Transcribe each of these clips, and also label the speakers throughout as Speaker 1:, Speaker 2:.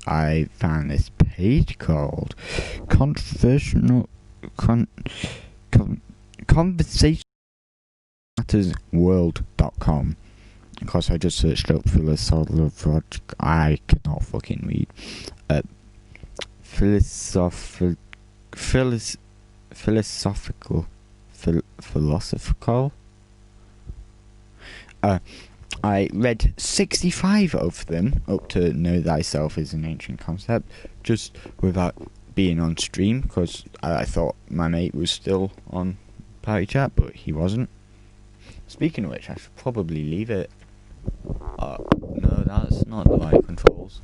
Speaker 1: I found this page called conversationmattersworld.com. Of course, I just searched up philosophical. I cannot fucking read. Philosophical. I read 65 of them up to Know Thyself is an Ancient Concept, just without being on stream, because I thought my mate was still on party chat, but he wasn't. Speaking of which, I should probably leave it. No, that's not the right controls.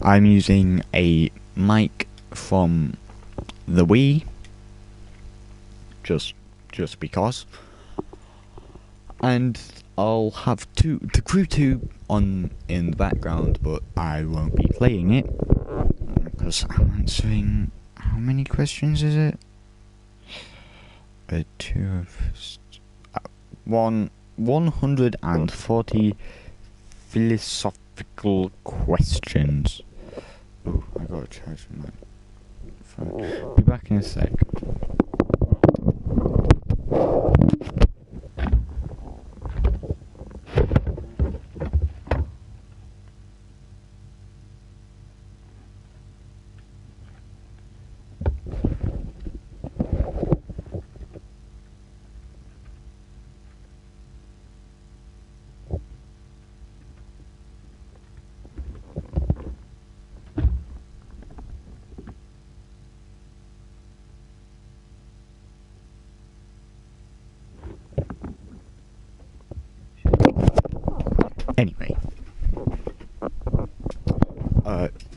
Speaker 1: I'm using a mic from the Wii, just because, and I'll have the Crew 2 on in the background, but I won't be playing it because I'm answering. How many questions is it? 140 philosophical questions. Oh, I gotta charge my phone. Be back in a sec. Anyway,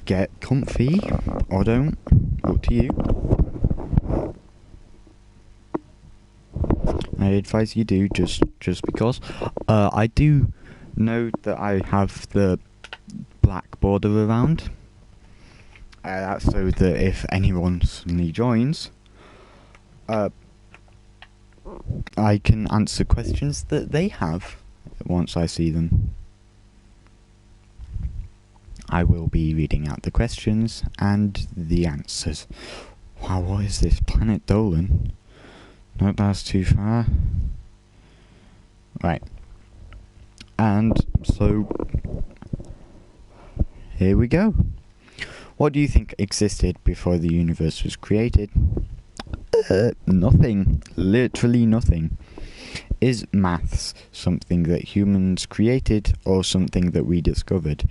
Speaker 1: get comfy or don't, up to you. I advise you do, just because. I do know that I have the black border around. That's so that if anyone suddenly joins, I can answer questions that they have once I see them. I will be reading out the questions and the answers. Wow, what is this? Planet Dolan? No, that's too far. Right. And so, here we go. What do you think existed before the universe was created? Nothing. Literally nothing. Is maths something that humans created or something that we discovered?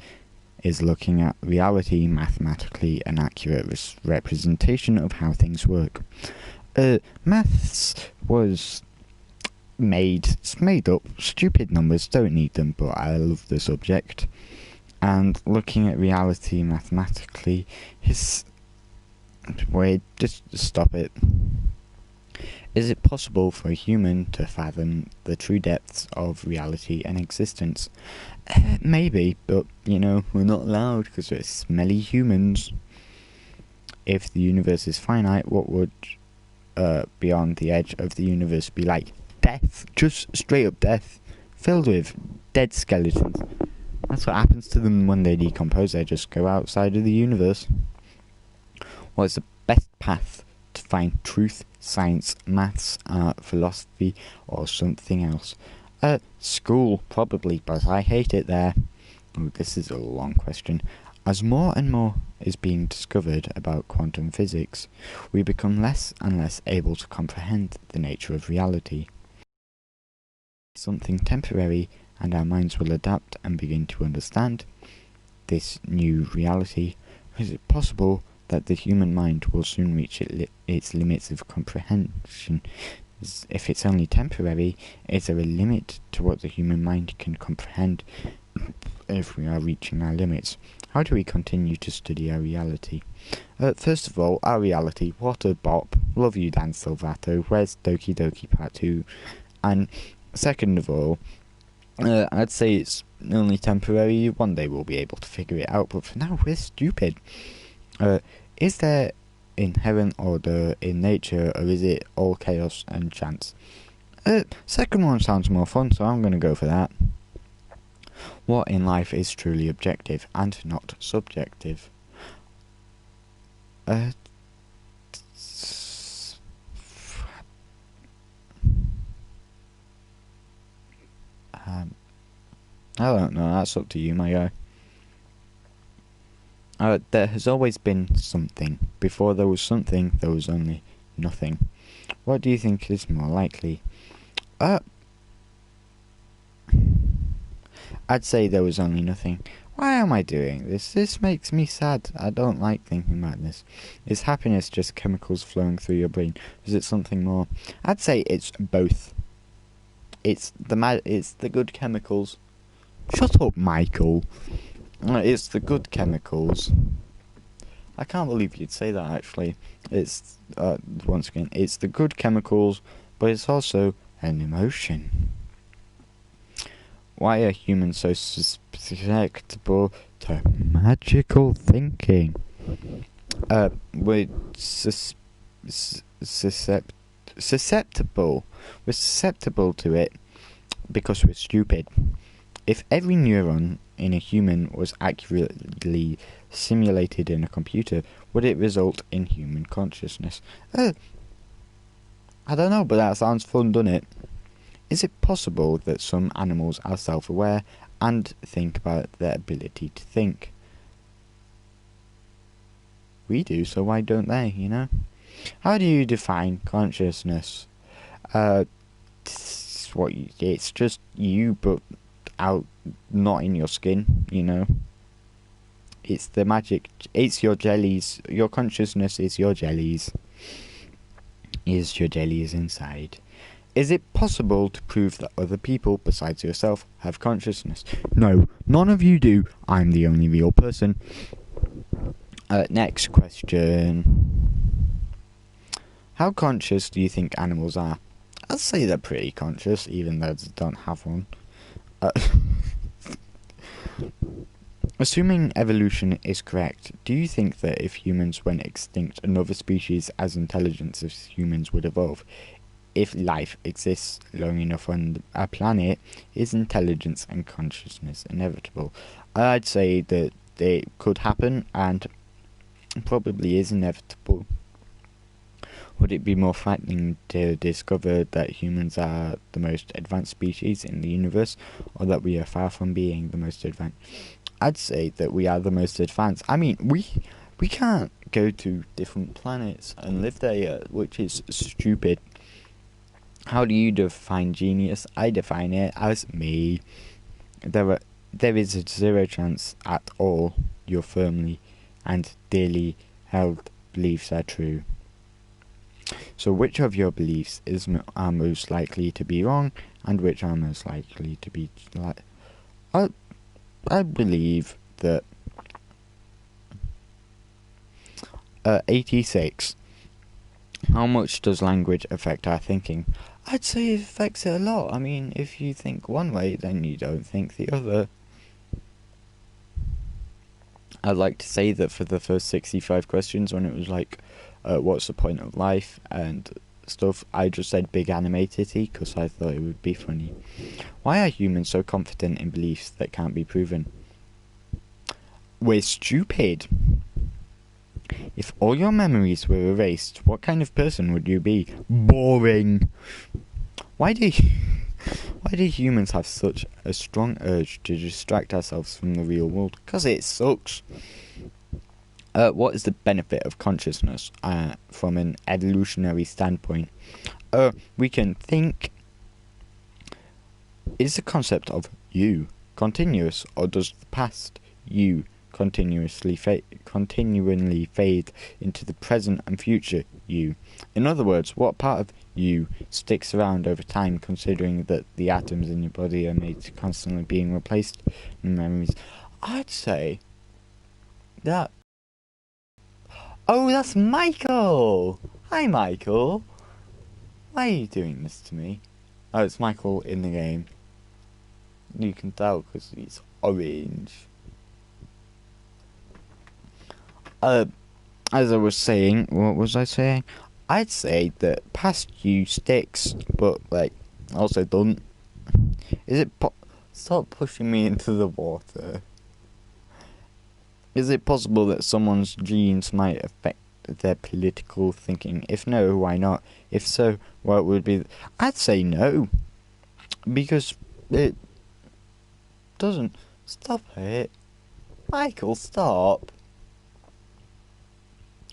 Speaker 1: Is looking at reality mathematically an accurate representation of how things work? Maths was it's made up. Stupid numbers, don't need them, but I love the subject. And looking at reality mathematically is... Wait, just stop it. Is it possible for a human to fathom the true depths of reality and existence? Maybe, but, we're not allowed because we're smelly humans. If the universe is finite, what would beyond the edge of the universe be like? Death. Just straight up death. Filled with dead skeletons. That's what happens to them when they decompose. They just go outside of the universe. What is the best path to find truth? Science, maths, art, philosophy, or something else? School, probably, but I hate it there. Ooh, this is a long question. As more and more is being discovered about quantum physics, we become less and less able to comprehend the nature of reality. Something temporary, and our minds will adapt and begin to understand this new reality. Is it possible that the human mind will soon reach its limits of comprehension? If it's only temporary, is there a limit to what the human mind can comprehend if we are reaching our limits? How do we continue to study our reality? First of all, our reality, what a bop. Love you, Dan Silvato. Where's Doki Doki Part 2? And second of all, I'd say it's only temporary. One day we'll be able to figure it out, but for now we're stupid. Is there inherent order in nature, or is it all chaos and chance? Second one sounds more fun, so I'm going to go for that. What in life is truly objective and not subjective? I don't know, that's up to you, my guy. There has always been something. Before there was something, there was only nothing. What do you think is more likely? I'd say there was only nothing. Why am I doing this? This makes me sad. I don't like thinking about this. Is happiness just chemicals flowing through your brain? Is it something more? I'd say it's both. It's the good chemicals. Shut up, Michael. It's the good chemicals. I can't believe you'd say that, actually. It's, once again, it's the good chemicals, but it's also an emotion. Why are humans so susceptible to magical thinking? We're susceptible. We're susceptible to it because we're stupid. If every neuron in a human was accurately simulated in a computer, would it result in human consciousness? I don't know, but that sounds fun, doesn't it? Is it possible that some animals are self-aware and think about their ability to think? We do, so why don't they, you know? How do you define consciousness? It's just you, but out, not in your skin, you know? It's the magic, it's your jellies, your consciousness is your jellies. Is your jellies inside? Is it possible to prove that other people besides yourself have consciousness? No, none of you do. I'm the only real person. Next question. How conscious do you think animals are? I'd say they're pretty conscious, even though they don't have one. Assuming evolution is correct, do you think that if humans went extinct, another species as intelligent as humans would evolve? If life exists long enough on a planet, is intelligence and consciousness inevitable? I'd say that it could happen and probably is inevitable. Would it be more frightening to discover that humans are the most advanced species in the universe, or that we are far from being the most advanced? I'd say that we are the most advanced. I mean, we can't go to different planets and live there yet, which is stupid. How do you define genius? I define it as me. There is a 0 chance at all your firmly and dearly held beliefs are true. So which of your beliefs are most likely to be wrong, and which are most likely to be right? I believe that 86. How much does language affect our thinking? I'd say it affects it a lot. I mean, if you think one way, then you don't think the other. I'd like to say that for the first 65 questions, when it was like, what's the point of life and stuff, I just said big animatity because I thought it would be funny. Why are humans so confident in beliefs that can't be proven? We're stupid. If all your memories were erased, what kind of person would you be? Boring. Why do humans have such a strong urge to distract ourselves from the real world? Because it sucks. What is the benefit of consciousness from an evolutionary standpoint? We can think. Is the concept of you continuous, or does the past you continually fade into the present and future you? In other words, what part of you sticks around over time, considering that the atoms in your body are made to constantly being replaced in memories? I'd say that. Oh, that's Michael! Hi, Michael. Why are you doing this to me? Oh, it's Michael in the game. You can tell because he's orange. As I was saying, what was I saying? I'd say that past you sticks, but like also don't. Is it Stop pushing me into the water. Is it possible that someone's genes might affect their political thinking? If no, why not? If so, what would be... I'd say no. Because it doesn't... Stop it. Michael, stop.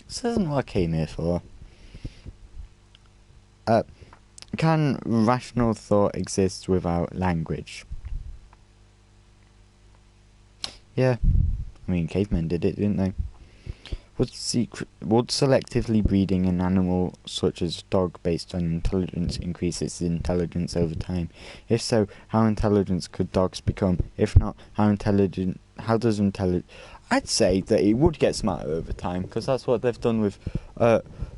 Speaker 1: This isn't what I came here for. Can rational thought exist without language? Yeah. I mean, cavemen did it, didn't they? Would selectively breeding an animal such as a dog based on intelligence increase its intelligence over time? If so, how intelligent could dogs become? If not, how does intelligence... I'd say that it would get smarter over time, because that's what they've done with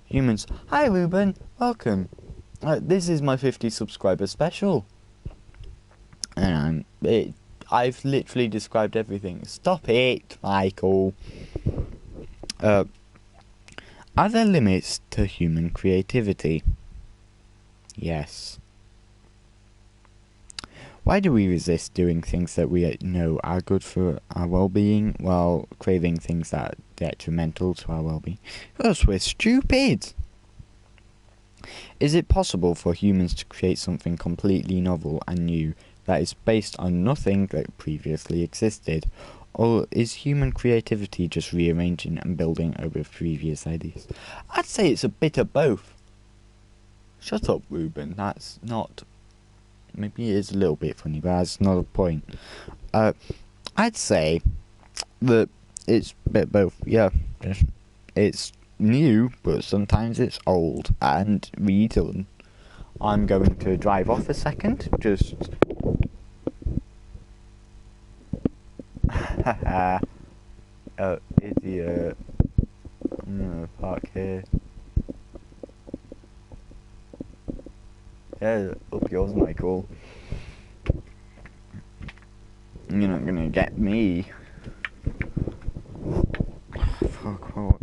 Speaker 1: humans. Hi Ruben, welcome. This is my 50 subscriber special. And I've literally described everything. Stop it, Michael. Are there limits to human creativity? Yes. Why do we resist doing things that we know are good for our well-being while craving things that are detrimental to our well-being? Because we're stupid. Is it possible for humans to create something completely novel and new that is based on nothing that previously existed? Or is human creativity just rearranging and building over previous ideas? I'd say it's a bit of both. Shut up, Ruben. That's not... Maybe it is a little bit funny, but that's not a point. I'd say that it's a bit both. Yeah, it's new, but sometimes it's old and redone. I'm going to drive off a second. Just... idiot. I'm gonna park here. Yeah, up yours, Michael. You're not gonna get me. Fuck, what?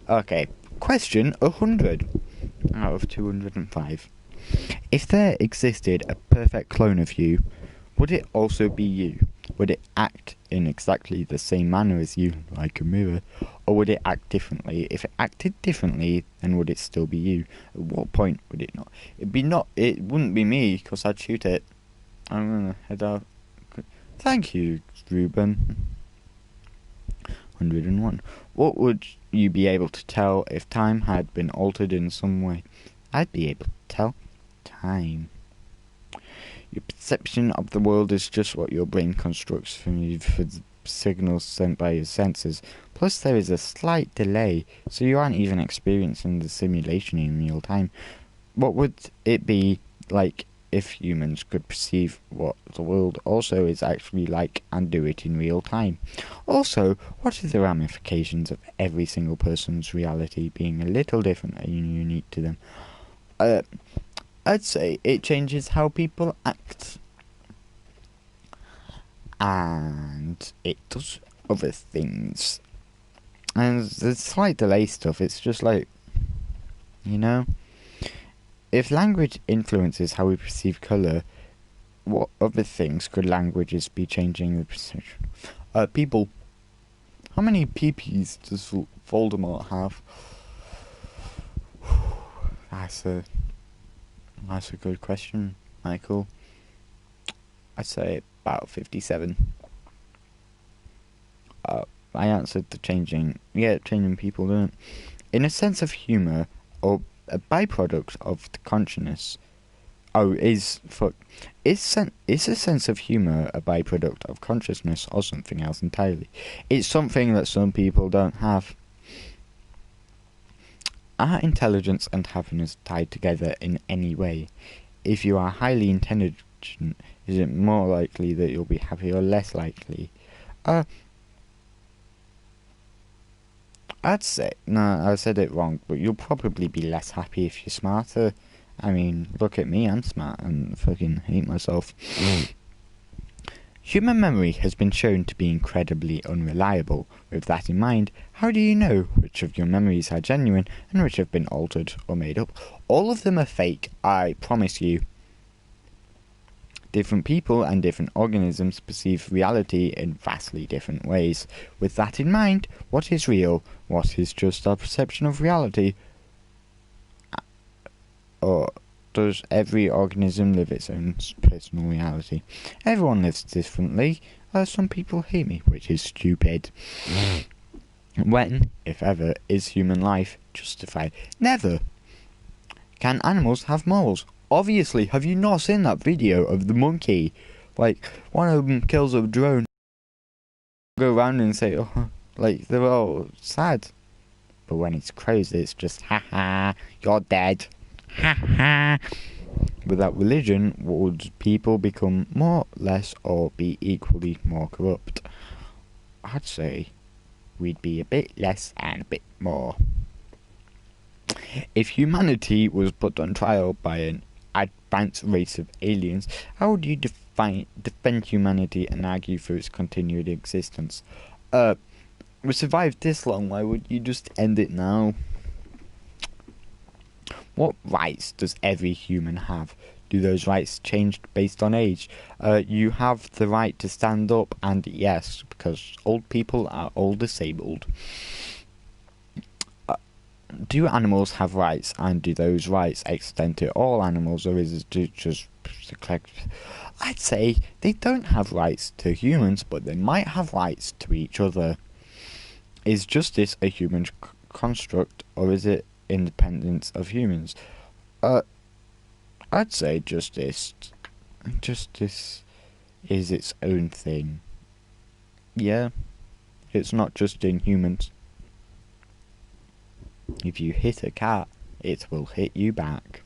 Speaker 1: Okay, question 100 out of 205. If there existed a perfect clone of you, would it also be you? Would it act in exactly the same manner as you, like a mirror? Or would it act differently? If it acted differently, then would it still be you? At what point would it not? It wouldn't be me, because I'd shoot it. I'm gonna head out. Thank you, Ruben. 101. What would you be able to tell if time had been altered in some way? I'd be able to tell time. Your perception of the world is just what your brain constructs for the signals sent by your senses. Plus there is a slight delay, so you aren't even experiencing the simulation in real time. What would it be like if humans could perceive what the world also is actually like and do it in real time? Also, what are the ramifications of every single person's reality being a little different and unique to them? I'd say it changes how people act. And it does other things. And the slight delay stuff, it's just like, you know? If language influences how we perceive colour, what other things could languages be changing the perception? People. How many peepees does Voldemort have? That's a good question, Michael. I'd say about 57. I answered the changing people, don't. In a sense of humour, or a byproduct of the consciousness. Is a sense of humour a byproduct of consciousness or something else entirely? It's something that some people don't have. Are intelligence and happiness tied together in any way? If you are highly intelligent, is it more likely that you'll be happy or less likely? I'd say... No, I said it wrong, but you'll probably be less happy if you're smarter. I mean, look at me, I'm smart and fucking hate myself. Human memory has been shown to be incredibly unreliable. With that in mind, how do you know which of your memories are genuine and which have been altered or made up? All of them are fake, I promise you. Different people and different organisms perceive reality in vastly different ways. With that in mind, what is real? What is just our perception of reality? Or does every organism live its own personal reality? Everyone lives differently. Some people hate me, which is stupid. When, if ever, is human life justified? Never. Can animals have morals? Obviously. Have you not seen that video of the monkey? Like, one of them kills a drone. Go around and say, oh, like, they're all sad. But when it's crows, it's just, ha, you're dead. Ha. Without religion, would people become more, less, or be equally more corrupt? I'd say we'd be a bit less and a bit more. If humanity was put on trial by an advanced race of aliens, how would you defend humanity and argue for its continued existence? We survived this long, why would you just end it now? What rights does every human have? Do those rights change based on age? You have the right to stand up, and yes, because old people are all disabled. Do animals have rights, and do those rights extend to all animals, or is it just to collect? I'd say they don't have rights to humans, but they might have rights to each other. Is justice a human construct, or is it independence of humans? I'd say justice is its own thing. Yeah, it's not just in humans. If you hit a cat, it will hit you back.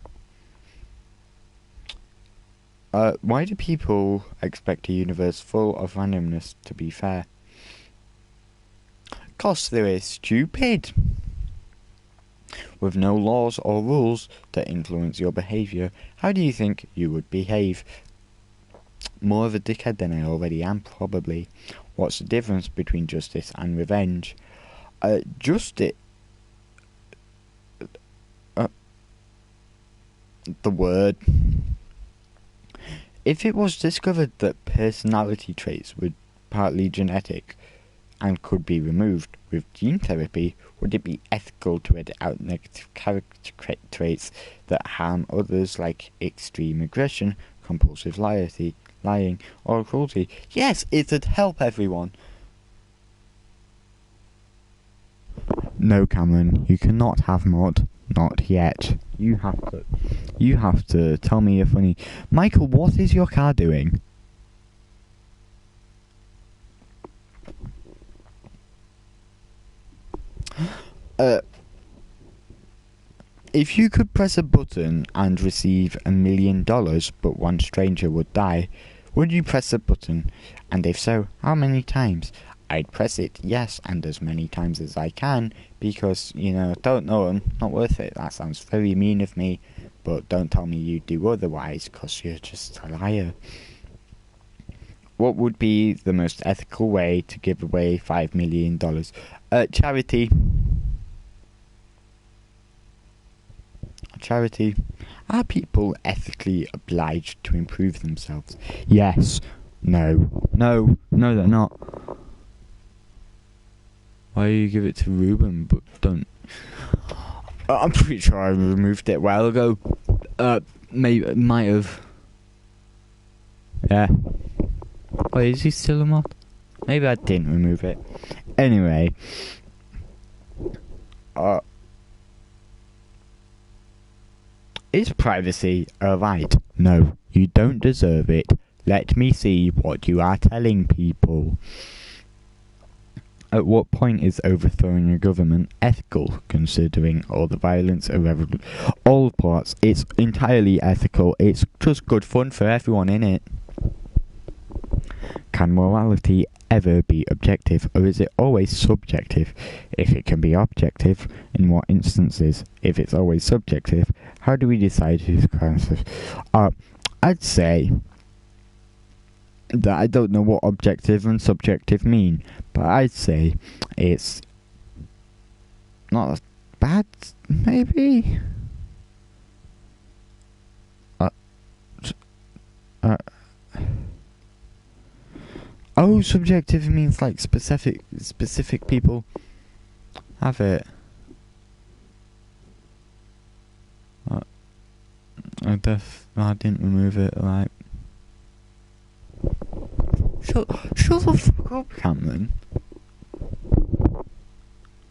Speaker 1: Why do people expect a universe full of randomness to be fair? 'Cause they're stupid. With no laws or rules to influence your behaviour, how do you think you would behave? More of a dickhead than I already am, probably. What's the difference between justice and revenge? Justice... the word. If it was discovered that personality traits were partly genetic and could be removed with gene therapy, would it be ethical to edit out negative character traits that harm others, like extreme aggression, compulsive lying, or cruelty? Yes, it'd help everyone. No, Cameron, you cannot have mod. Not yet. You have to tell me you're funny. Michael, what is your car doing? If you could press a button and receive $1 million, but one stranger would die, would you press the button? And if so, how many times? I'd press it, yes, and as many times as I can, because, don't know them, not worth it. That sounds very mean of me, but don't tell me you do otherwise, 'cause you're just a liar. What would be the most ethical way to give away $5 million? Charity. Charity. Are people ethically obliged to improve themselves? Yes. No, they're not. Why do you give it to Ruben, but don't? I'm pretty sure I removed it a while ago. Maybe, might have. Yeah. Wait, is he still a mod? Maybe I didn't remove it. Anyway. Is privacy a right? No, you don't deserve it. Let me see what you are telling people. At what point is overthrowing a government ethical, considering all the violence around all parts? It's entirely ethical. It's just good fun for everyone in it. Can morality ever be objective, or is it always subjective? If it can be objective, in what instances? If it's always subjective, how do we decide who's correct? I'd say that I don't know what objective and subjective mean, but I'd say it's not bad, maybe? Oh, subjective means like specific people have it. I didn't remove it, right? Shut the fuck up, Cameron.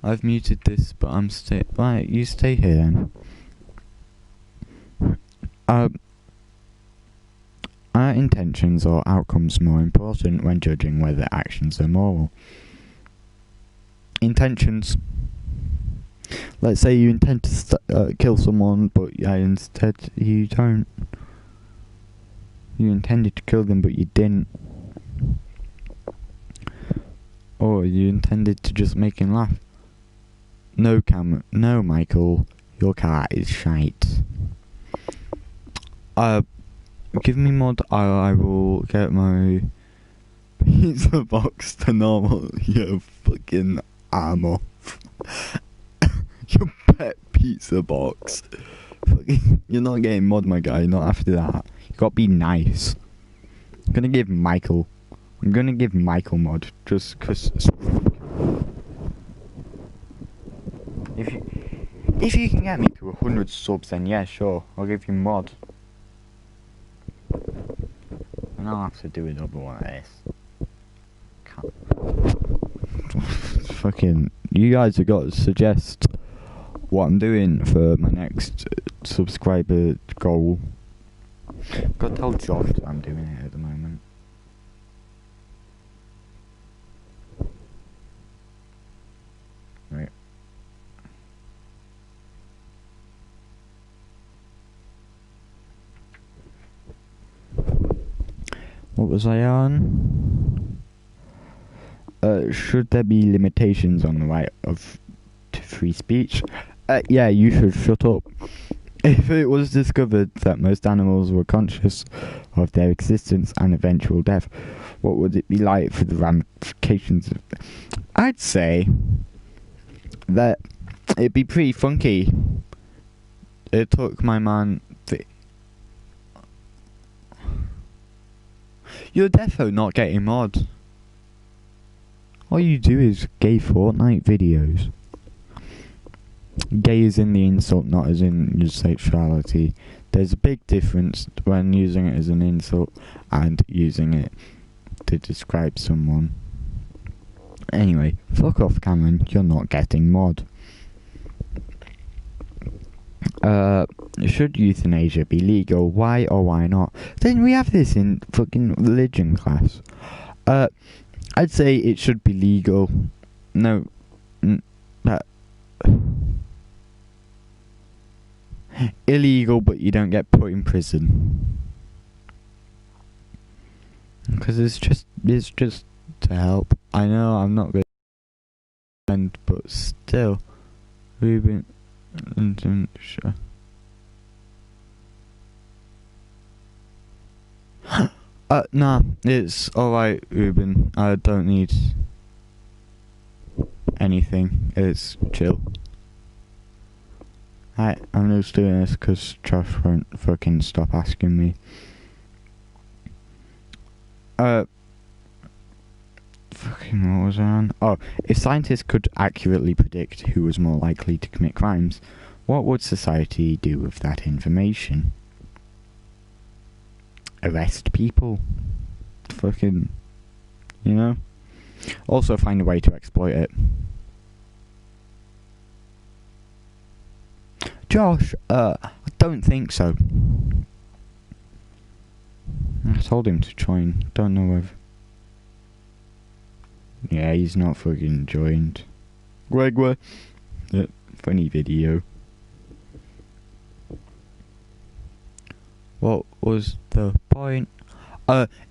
Speaker 1: I've muted this, but I'm right, you stay here then. Are intentions or outcomes more important when judging whether actions are moral? Intentions. Let's say you intend to kill someone, but instead you don't. You intended to kill them, but you didn't. Or you intended to just make him laugh. No, no, Michael. Your car is shite. Give me mod. I will get my pizza box to normal. You fucking arm off. Your pet pizza box. You're not getting mod, my guy. Not after that. You gotta be nice. I'm gonna give Michael mod just cause. If you can get me to 100 subs, then yeah, sure, I'll give you mod. And I'll have to do another one of this. Fucking, you guys have got to suggest what I'm doing for my next subscriber goal. Got to tell Josh that I'm doing it at the moment. Right. What was I on? Should there be limitations on the right to free speech? Yeah, you should shut up. If it was discovered that most animals were conscious of their existence and eventual death, what would it be like for the ramifications of it? I'd say that it'd be pretty funky. It took my man... You're defo not getting mod. All you do is gay Fortnite videos. Gay is in the insult, not as in your sexuality. There's a big difference when using it as an insult and using it to describe someone. Anyway, fuck off, Cameron. You're not getting mod. Should euthanasia be legal? Why or why not? Then we have this in fucking religion class. I'd say it should be legal. No, illegal, but you don't get put in prison. Because it's just to help. I know I'm not good, but still, we've been. Sure. Nah, it's alright, Ruben. I don't need anything. It's chill. I'm just doing this because Josh won't fucking stop asking me. Fucking what was I on? Oh, if scientists could accurately predict who was more likely to commit crimes, what would society do with that information? Arrest people. Fucking, you know? Also find a way to exploit it. Josh, I don't think so. I told him to join. Don't know whether... Yeah, he's not fucking joined. Gregor. Funny video. What was the point?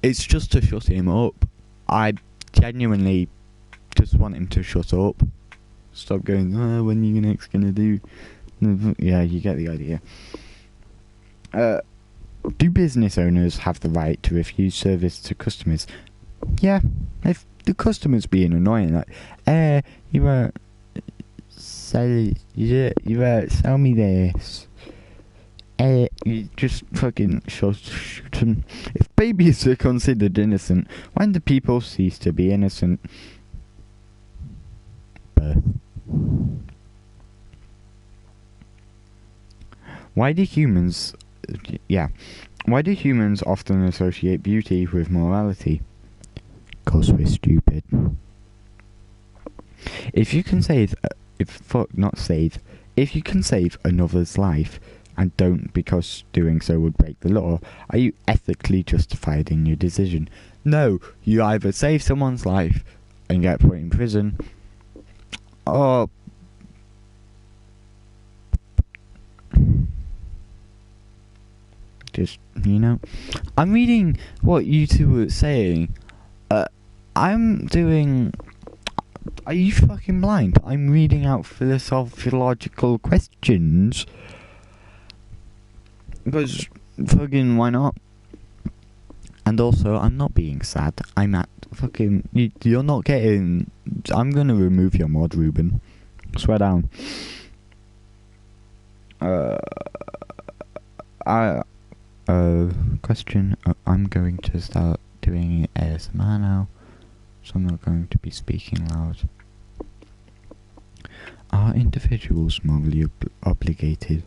Speaker 1: It's just to shut him up. I genuinely just want him to shut up. Stop going, when are you next gonna do? Yeah, you get the idea. Do business owners have the right to refuse service to customers? Yeah, if the customer's being annoying, like, you won't sell me this. You just fucking shoot them. If babies are considered innocent, when do people cease to be innocent? Birth. Why do humans often associate beauty with morality? 'Cause we're stupid. If you can save another's life, and don't because doing so would break the law, are you ethically justified in your decision? No, you either save someone's life and get put in prison, or just, I'm reading what you two were saying. Are you fucking blind? I'm reading out philosophical questions. Because fucking why not? And also, I'm not being sad. I'm at fucking... You're not getting... I'm gonna remove your mod, Ruben. Swear down. Question. I'm going to start doing ASMR now, so I'm not going to be speaking loud. Are individuals morally obligated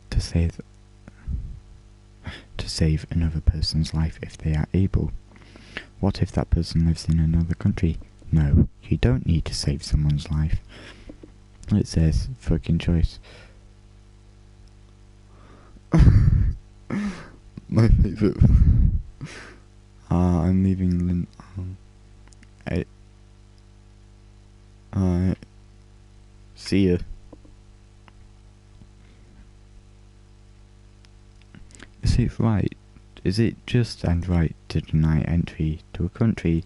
Speaker 1: to save another person's life if they are able? What if that person lives in another country? No, you don't need to save someone's life. It says fucking choice. My favourite. I'm leaving Lynn. See ya. Is it right? Is it just and right to deny entry to a country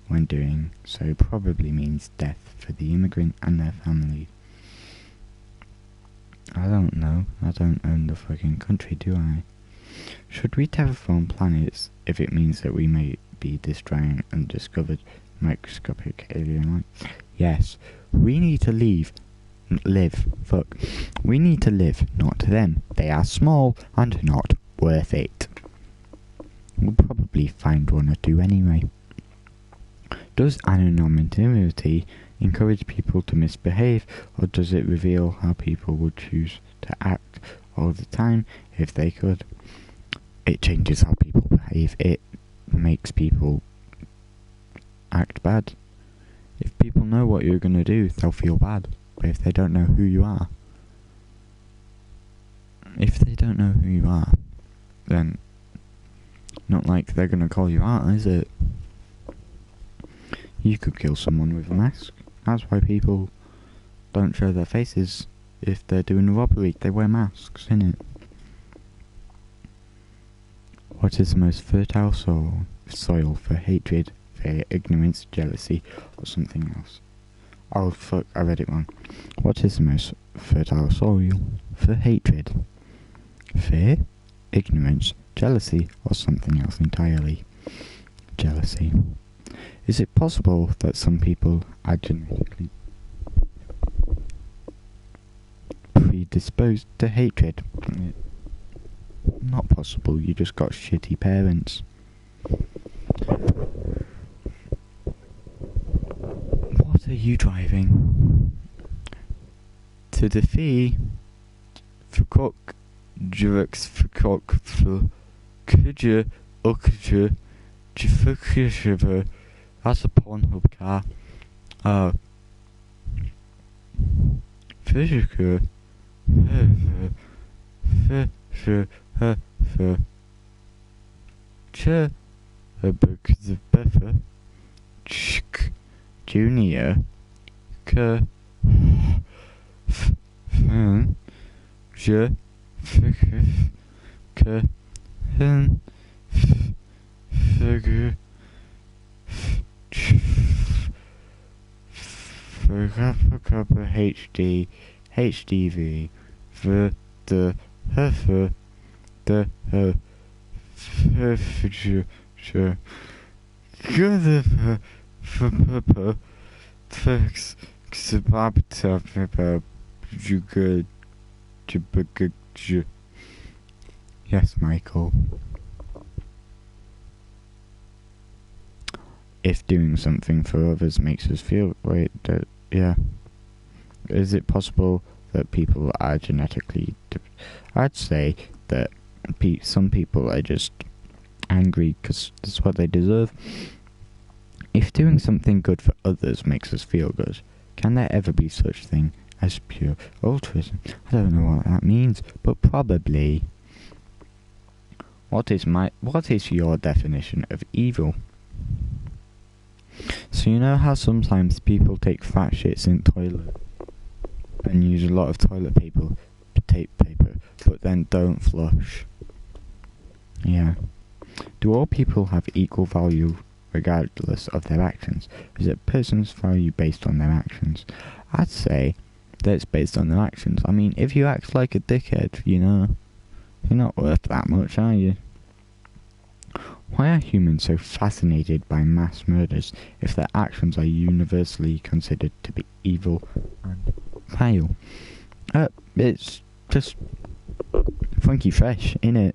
Speaker 1: when doing so probably means death for the immigrant and their family? I don't know. I don't own the fucking country, do I? Should we terraform planets if it means that we may be destroying undiscovered microscopic alien life? Yes. We need to live. We need to live, not them. They are small and not worth it. We'll probably find one or two anyway. Does anonymity encourage people to misbehave, or does it reveal how people would choose to act all the time if they could? It changes how people behave. It makes people act bad. If people know what you're going to do, they'll feel bad. But if they don't know who you are, then not like they're going to call you out, is it? You could kill someone with a mask. That's why people don't show their faces if they're doing a robbery. They wear masks, innit? What is the most fertile soil for hatred, fear, ignorance, jealousy, or something else? Oh fuck, I read it wrong. What is the most fertile soil for hatred, fear, ignorance, jealousy, or something else entirely? Jealousy. Is it possible that some people are genetically predisposed to hatred? Not possible, you just got shitty parents. What are you driving? To the fee for cock, drugs for cock, for kudja, ukja, jifukja. That's a Pornhub car. Physical. Junior. HD, HDV, the Yes, Michael. If doing something for others makes us feel yeah. Is it possible that people are genetically... I'd say that some people are just angry because that's what they deserve. If doing something good for others makes us feel good, can there ever be such thing as pure altruism? I don't know what that means, but probably. What is your definition of evil? So you know how sometimes people take fat shits in toilet and use a lot of toilet paper, but then don't flush? Yeah. Do all people have equal value regardless of their actions? Is it person's value based on their actions? I'd say that it's based on their actions. I mean, if you act like a dickhead, you're not worth that much, are you? Why are humans so fascinated by mass murders if their actions are universally considered to be evil and vile? It's just funky fresh, innit?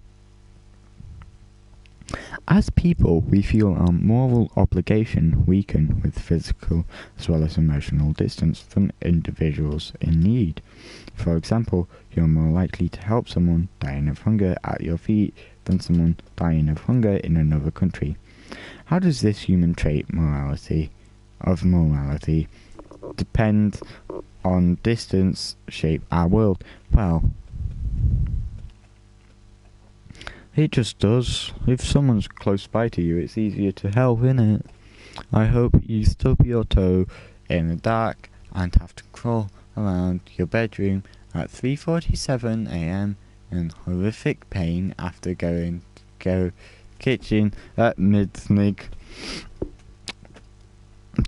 Speaker 1: As people, we feel our moral obligation weaken with physical as well as emotional distance from individuals in need. For example, you're more likely to help someone dying of hunger at your feet than someone dying of hunger in another country. How does this human trait morality depend on distance shape our world? Well, it just does. If someone's close by to you, it's easier to help, innit? I hope you stub your toe in the dark and have to crawl around your bedroom at 3:47 a.m. in horrific pain after going to kitchen at midnight.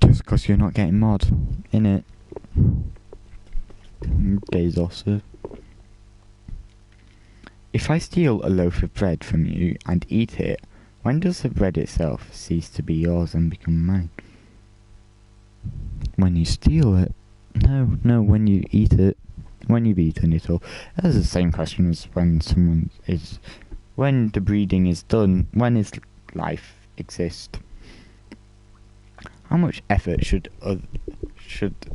Speaker 1: Just 'cause you're not getting mod, innit? Days also. If I steal a loaf of bread from you and eat it, when does the bread itself cease to be yours and become mine? When you steal it? No, when you eat it. When you've eaten it all. That's the same question as when the breeding is done, when is life exist? How much effort should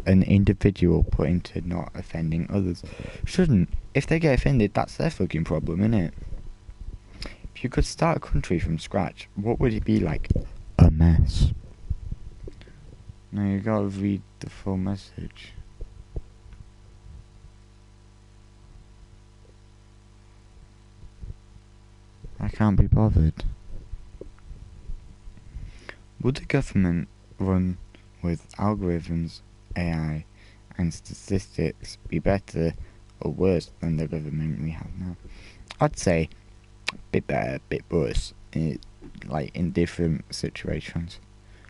Speaker 1: an individual put into not offending others? Shouldn't. If they get offended, that's their fucking problem, innit? If you could start a country from scratch, what would it be like? A mess. No, you gotta read the full message. I can't be bothered. Would the government run with algorithms, AI, and statistics be better or worse than the government we have now? I'd say a bit better, a bit worse, in different situations.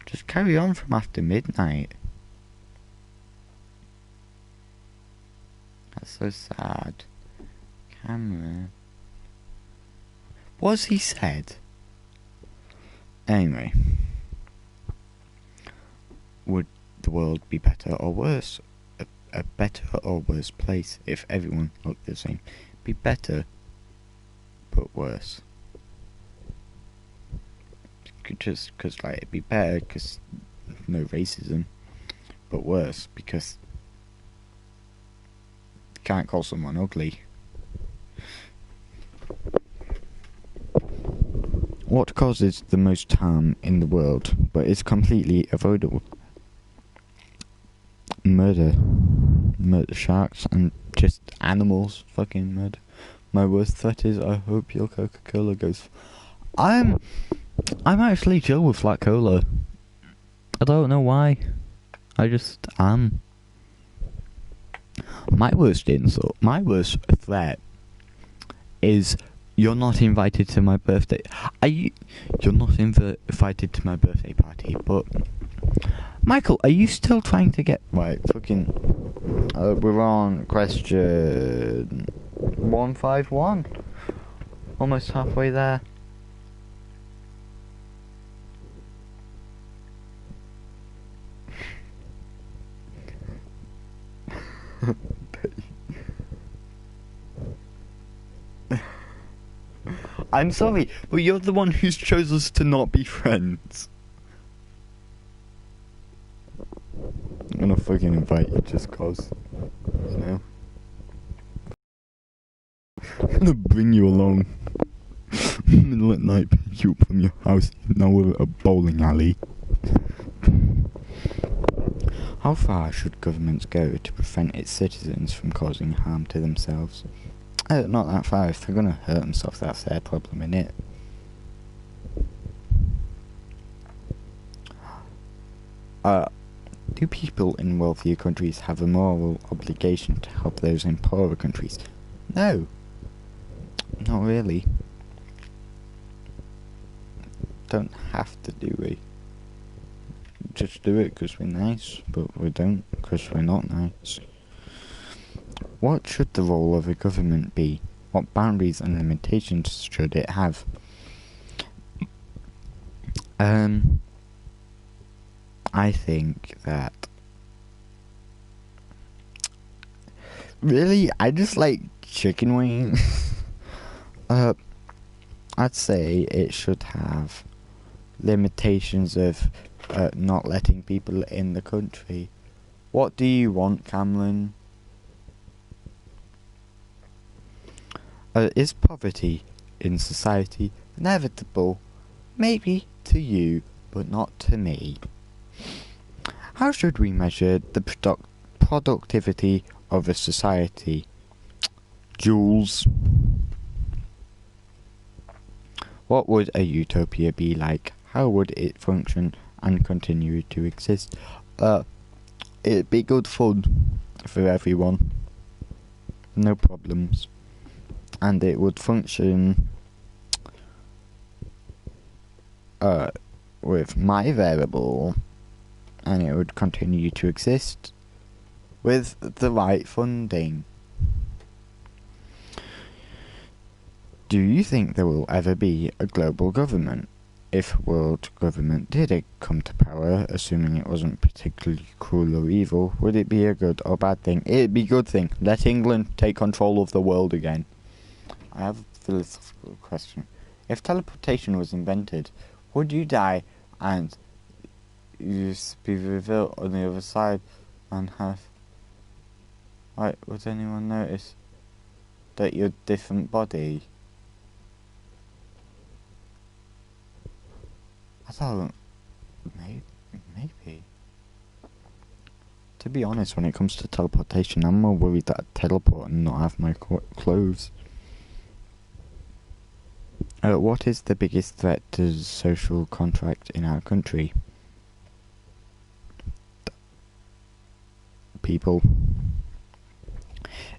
Speaker 1: Just carry on from after midnight. That's so sad. Camera. What's he said? Anyway. Would the world be better or worse? A better or worse place if everyone looked the same? Be better, but worse. Just because, it'd be better because no racism, but worse because you can't call someone ugly. What causes the most harm in the world, but is completely avoidable? Murder, sharks, and just animals. Fucking murder. My worst threat is I hope your Coca-Cola goes. I'm actually chill with flat cola. I don't know why. I just am. My worst threat is you're not invited to my birthday. You're not invited to my birthday party, but Michael, are you still trying to get... Right, fucking... we're on question 151. Almost halfway there. I'm sorry, but you're the one who's chose us to not be friends. I'm gonna fucking invite you just cause, you know. I'm gonna bring you along. Middle at night, pick you up from your house. Now we're at a bowling alley. How far should governments go to prevent its citizens from causing harm to themselves? Not that far. If they're gonna hurt themselves, that's their problem, innit? Do people in wealthier countries have a moral obligation to help those in poorer countries? No. Not really. Don't have to, do we? Just do it because we're nice, but we don't because we're not nice. What should the role of a government be? What boundaries and limitations should it have? I think that... Really? I just like chicken wings. I'd say it should have limitations of not letting people in the country. What do you want, Cameron? Is poverty in society inevitable? Maybe to you, but not to me. How should we measure the productivity of a society? Joules. What would a utopia be like? How would it function and continue to exist? It'd be good fun for everyone. No problems. And it would function with my variable, and it would continue to exist with the right funding. Do you think there will ever be a global government? If world government did come to power, assuming it wasn't particularly cruel or evil, would it be a good or bad thing? It'd be a good thing. Let England take control of the world again. I have a philosophical question. If teleportation was invented, would you die and you be revealed on the other side and have... Like, would anyone notice that you're a different body? I thought... Maybe. To be honest, when it comes to teleportation, I'm more worried that I'd teleport and not have my clothes. What is the biggest threat to social contract in our country? People.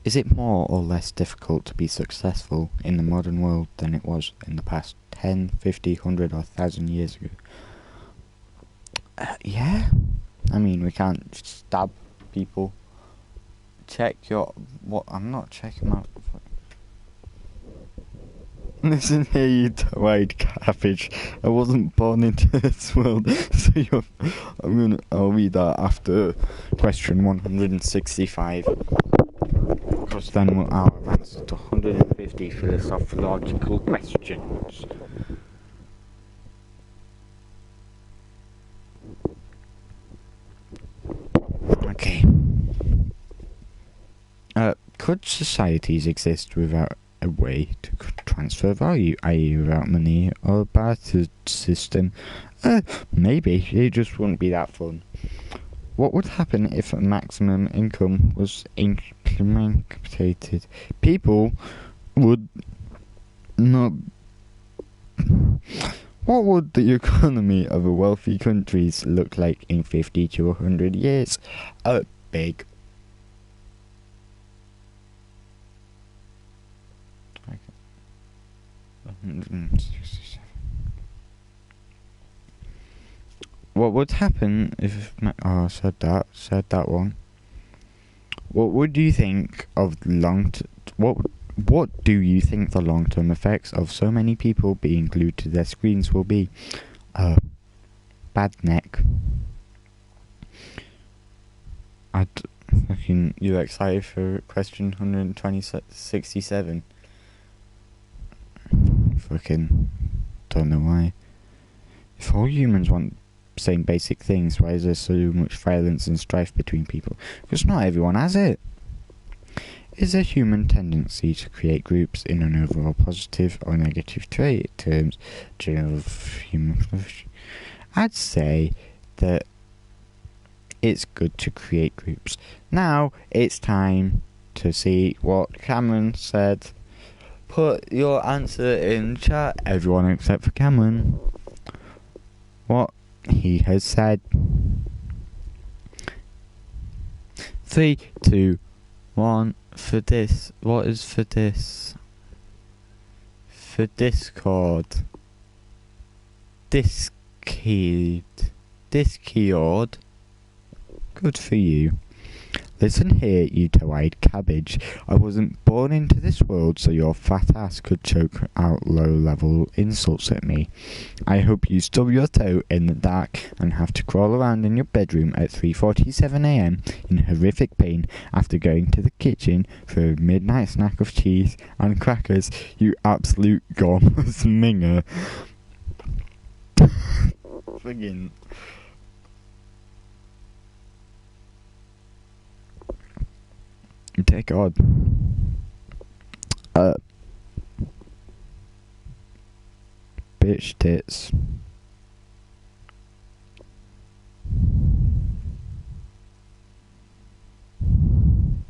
Speaker 1: Is it more or less difficult to be successful in the modern world than it was in the past 10, 50, 100 or 1,000 years ago? Yeah. I mean, we can't stab people. Check your... What? I'm not checking my... Listen here, you two-eyed cabbage. I wasn't born into this world, so I'll read that after question 165. Because then I'll have answered 150 philosophical questions. Okay. Could societies exist without a way to transfer value, i.e. without money or a barter system? Maybe. It just wouldn't be that fun. What would happen if a maximum income was implemented? People would not... What would the economy of a wealthy countries look like in 50 to 100 years? Big. What would happen if... I said that one. What would you think of what do you think the long-term effects of so many people being glued to their screens will be? Bad neck. You're excited for question 167? fucking don't know why. If all humans want same basic things, why is there so much violence and strife between people? Because not everyone has it. Is a human tendency to create groups in an overall positive or negative trait terms of human flourishing? I'd say that it's good to create groups. Now it's time to see what Cameron said. Put your answer in chat, everyone except for Cameron. What he has said. 3, 2, 1. For this. What is for this? For Discord. Discord. Good for you. Listen here, you toe-eyed cabbage. I wasn't born into this world so your fat ass could choke out low-level insults at me. I hope you stub your toe in the dark and have to crawl around in your bedroom at 3:47 a.m. in horrific pain after going to the kitchen for a midnight snack of cheese and crackers, you absolute gormless minger. Friggin'. Dear God. Bitch tits.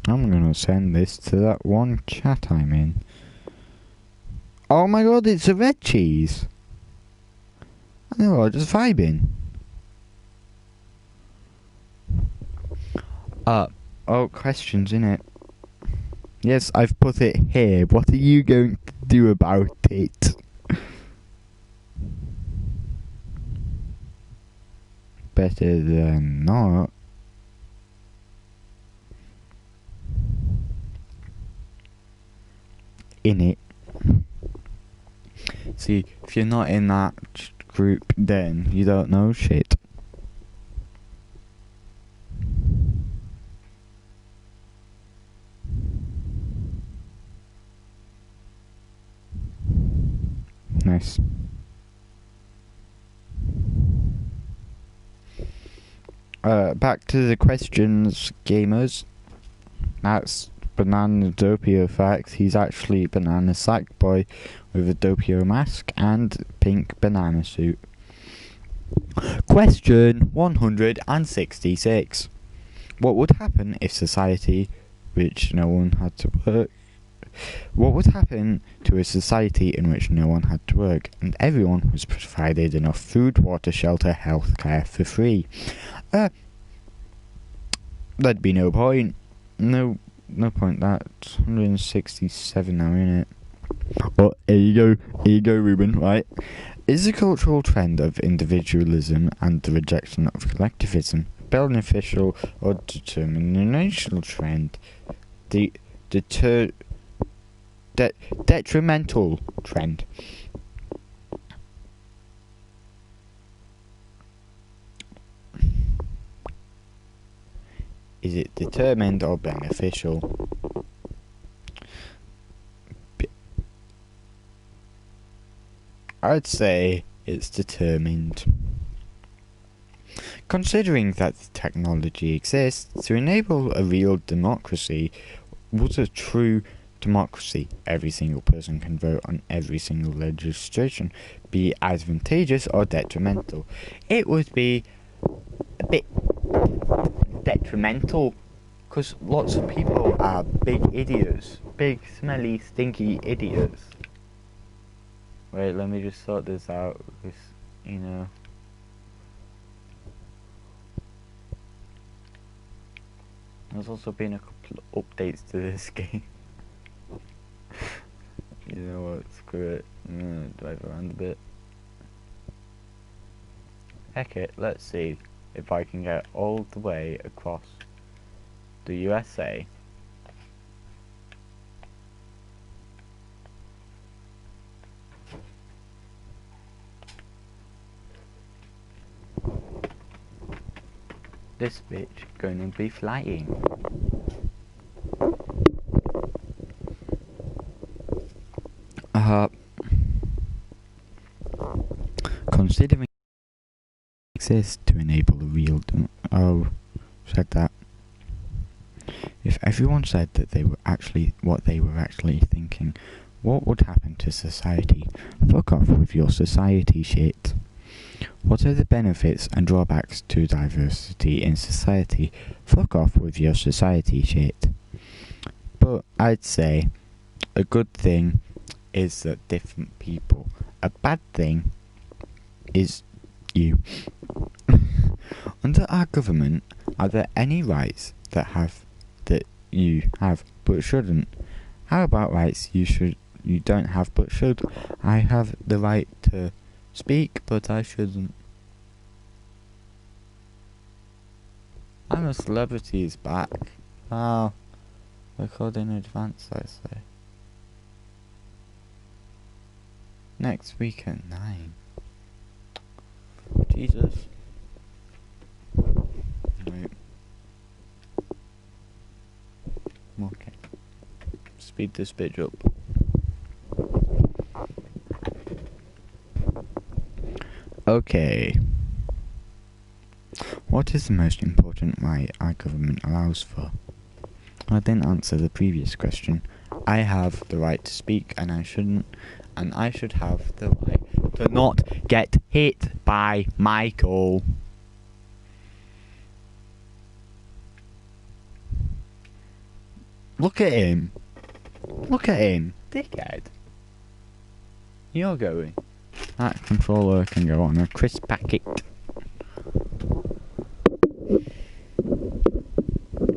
Speaker 1: I'm gonna send this to that one chat I'm in. Oh my God, it's a red cheese. I know, I'm just vibing. Oh, questions, innit? Yes, I've put it here. What are you going to do about it? Better than not. In it. See, if you're not in that group, then you don't know shit. Nice. Back to the questions, gamers. That's Banana Doppio fact. He's actually Banana Sack Boy with a Doppio mask and pink banana suit. Question 166. What would happen if society, which no one had to work, what would happen to a society in which no one had to work and everyone was provided enough food, water, shelter, healthcare for free? There'd be no point. No point. That's 167 now, innit? Oh, here you go, Ruben, right? Is the cultural trend of individualism and the rejection of collectivism beneficial or determinational trend? The detrimental trend. Is it determined or beneficial? I'd say it's determined. Considering that the technology exists to enable a real democracy, would a true democracy, every single person can vote on every single legislation, be advantageous or detrimental? It would be a bit detrimental, because lots of people are big idiots. Big, smelly, stinky idiots. Wait, let me just sort this out, because, you know... There's also been a couple of updates to this game. You know what, screw it. I'm gonna drive around a bit. Heck it, let's see if I can get all the way across the USA. This bitch gonna be flying. considering exist to enable a real said that. If everyone said that they were actually what they were actually thinking, what would happen to society? Fuck off with your society shit. What are the benefits and drawbacks to diversity in society? Fuck off with your society shit. But I'd say a good thing is that different people. A bad thing is you. Under our government, are there any rights that you have but shouldn't? How about rights you don't have but should? I have the right to speak, but I shouldn't. I'm a Celebrity is back. Wow. Record in advance, I say. Next week at 9. Jesus. Wait. Okay. Speed this bitch up. Okay. What is the most important right our government allows for? I didn't answer the previous question. I have the right to speak and I shouldn't, and I should have the right to not get hit by Michael. Look at him. Look at him. Dickhead. You're going. That controller can go on a crisp packet.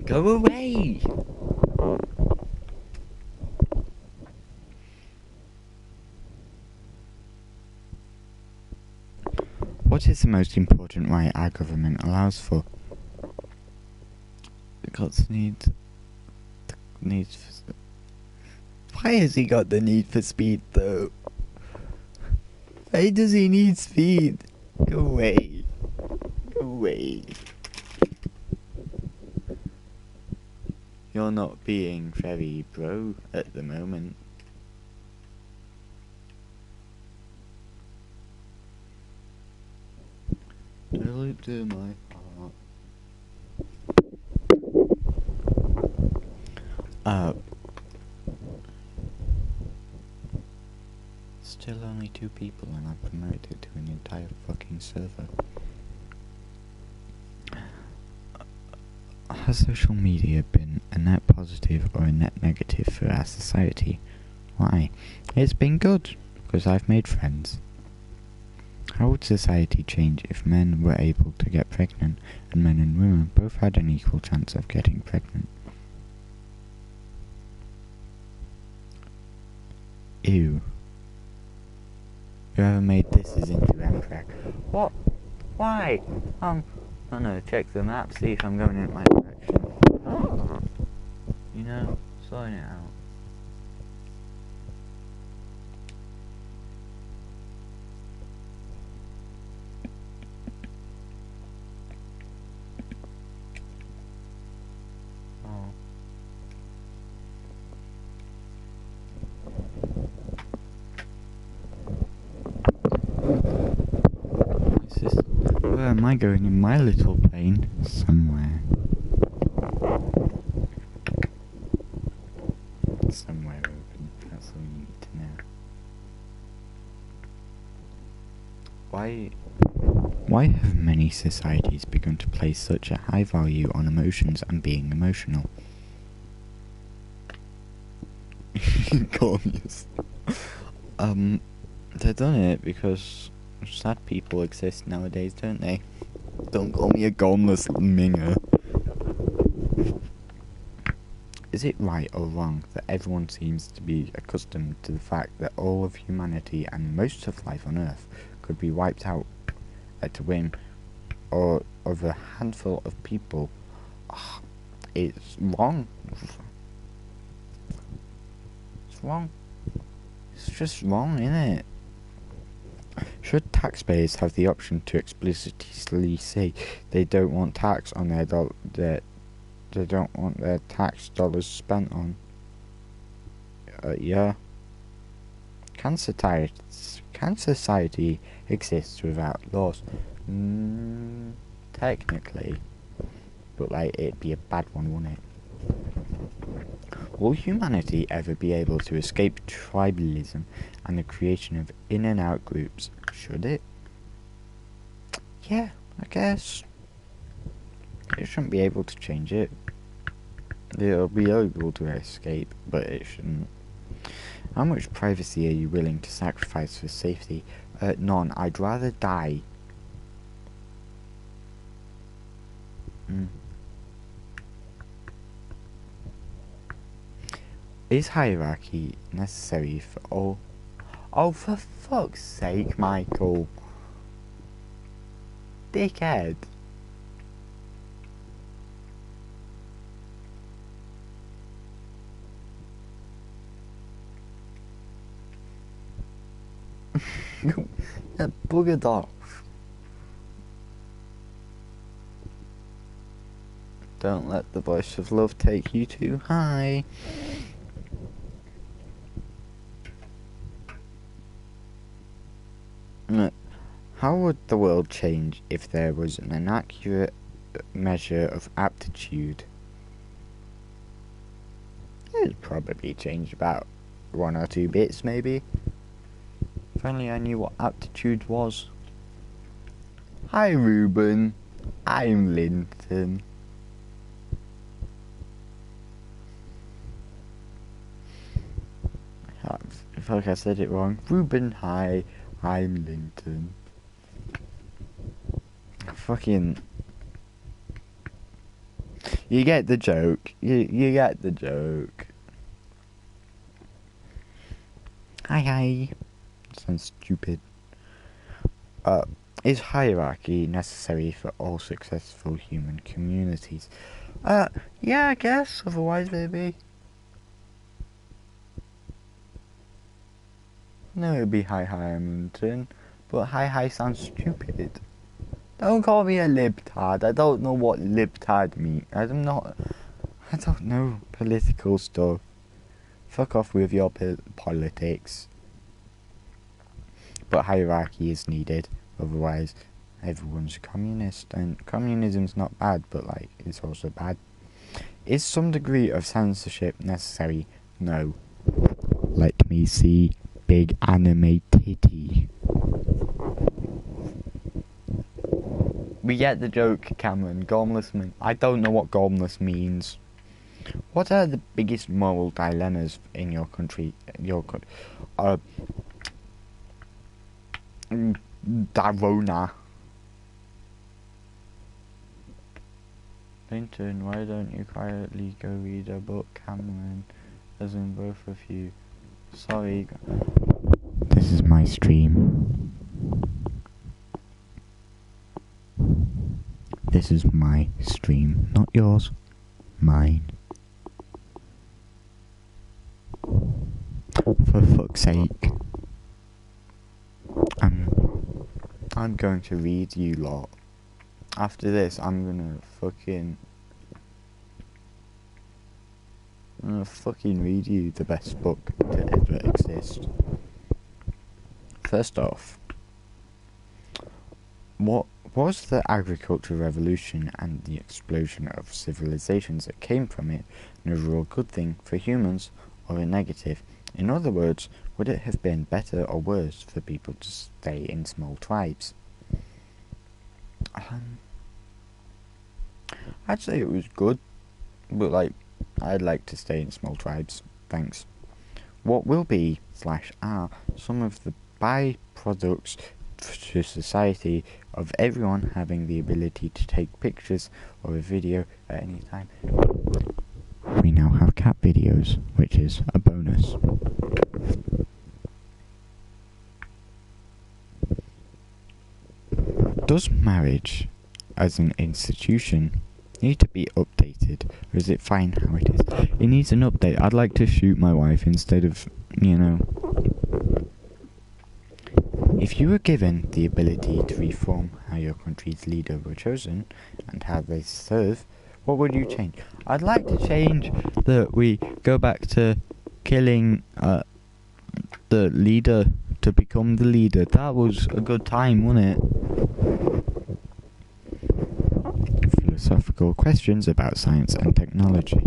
Speaker 1: Go away! What is the most important right our government allows for? God's need for... Why has he got the need for speed though? Why does he need speed? Go away. Go away. You're not being very bro at the moment. Delete to my heart. Still only 2 people and I promoted it to an entire fucking server. Has social media been a net positive or a net negative for our society? Why? It's been good, because I've made friends. How would society change if men were able to get pregnant and men and women both had an equal chance of getting pregnant? Ew. Whoever made this is into Amtrak. What? Why? I'm gonna check the map, see if I'm going in my direction. You know, sorting it out. Where am I going in my little plane? Somewhere. Somewhere open. That's all you need to know. Why have many societies begun to place such a high value on emotions and being emotional? Communist. They've done it because sad people exist nowadays, don't they? Don't call me a gormless minger. Is it right or wrong that everyone seems to be accustomed to the fact that all of humanity and most of life on Earth could be wiped out at a whim or of a handful of people? It's wrong. It's wrong. It's just wrong, innit? Should taxpayers have the option to explicitly say they don't want tax on they don't want their tax dollars spent on? Yeah. Can society exists without laws. Technically. But, like, it'd be a bad one, wouldn't it? Will humanity ever be able to escape tribalism and the creation of in and out groups? Should it? Yeah, I guess. It shouldn't be able to change it. It'll be able to escape, but it shouldn't. How much privacy are you willing to sacrifice for safety? None. I'd rather die. Is hierarchy necessary for all? Oh, for fuck's sake, Michael. Dickhead. Get buggered off. Don't let the voice of love take you too high. How would the world change if there was an inaccurate measure of aptitude? It'd probably change about 1 or 2 bits, maybe. If only I knew what aptitude was. Hi, Ruben. I'm Linton. I feel like I said it wrong. Ruben, hi. I'm Linton. Fucking... You get the joke. You get the joke. Hi. Sounds stupid. Is hierarchy necessary for all successful human communities? Yeah, I guess. Otherwise, maybe. No, it'd be hi, I'm Linton. But hi sounds stupid. Don't call me a libtard. I don't know what libtard means. I don't know political stuff. Fuck off with your politics. But hierarchy is needed. Otherwise, everyone's a communist. And communism's not bad, but, like, it's also bad. Is some degree of censorship necessary? No. Let me see big anime titty. We get the joke, Cameron. Gormless means... I don't know what gormless means. What are the biggest moral dilemmas in your country? Darona. Linton, why don't you quietly go read a book, Cameron? As in both of you. Sorry. This is my stream. This is my stream, not yours. Mine. For fuck's sake. I'm going to read you lot. After this, I'm gonna fucking read you the best book to ever exist. First off, what was the agricultural revolution and the explosion of civilizations that came from it an overall good thing for humans or a negative? In other words, would it have been better or worse for people to stay in small tribes? I'd say it was good, but, like, I'd like to stay in small tribes, thanks. What will be, /are, some of the byproducts to society of everyone having the ability to take pictures or a video at any time? We now have cat videos, which is a bonus. Does marriage as an institution need to be updated, or is it fine how it is? It needs an update. I'd like to shoot my wife instead of, If you were given the ability to reform how your country's leader were chosen and how they serve, what would you change? I'd like to change that we go back to killing the leader to become the leader. That was a good time, wasn't it? Philosophical questions about science and technology.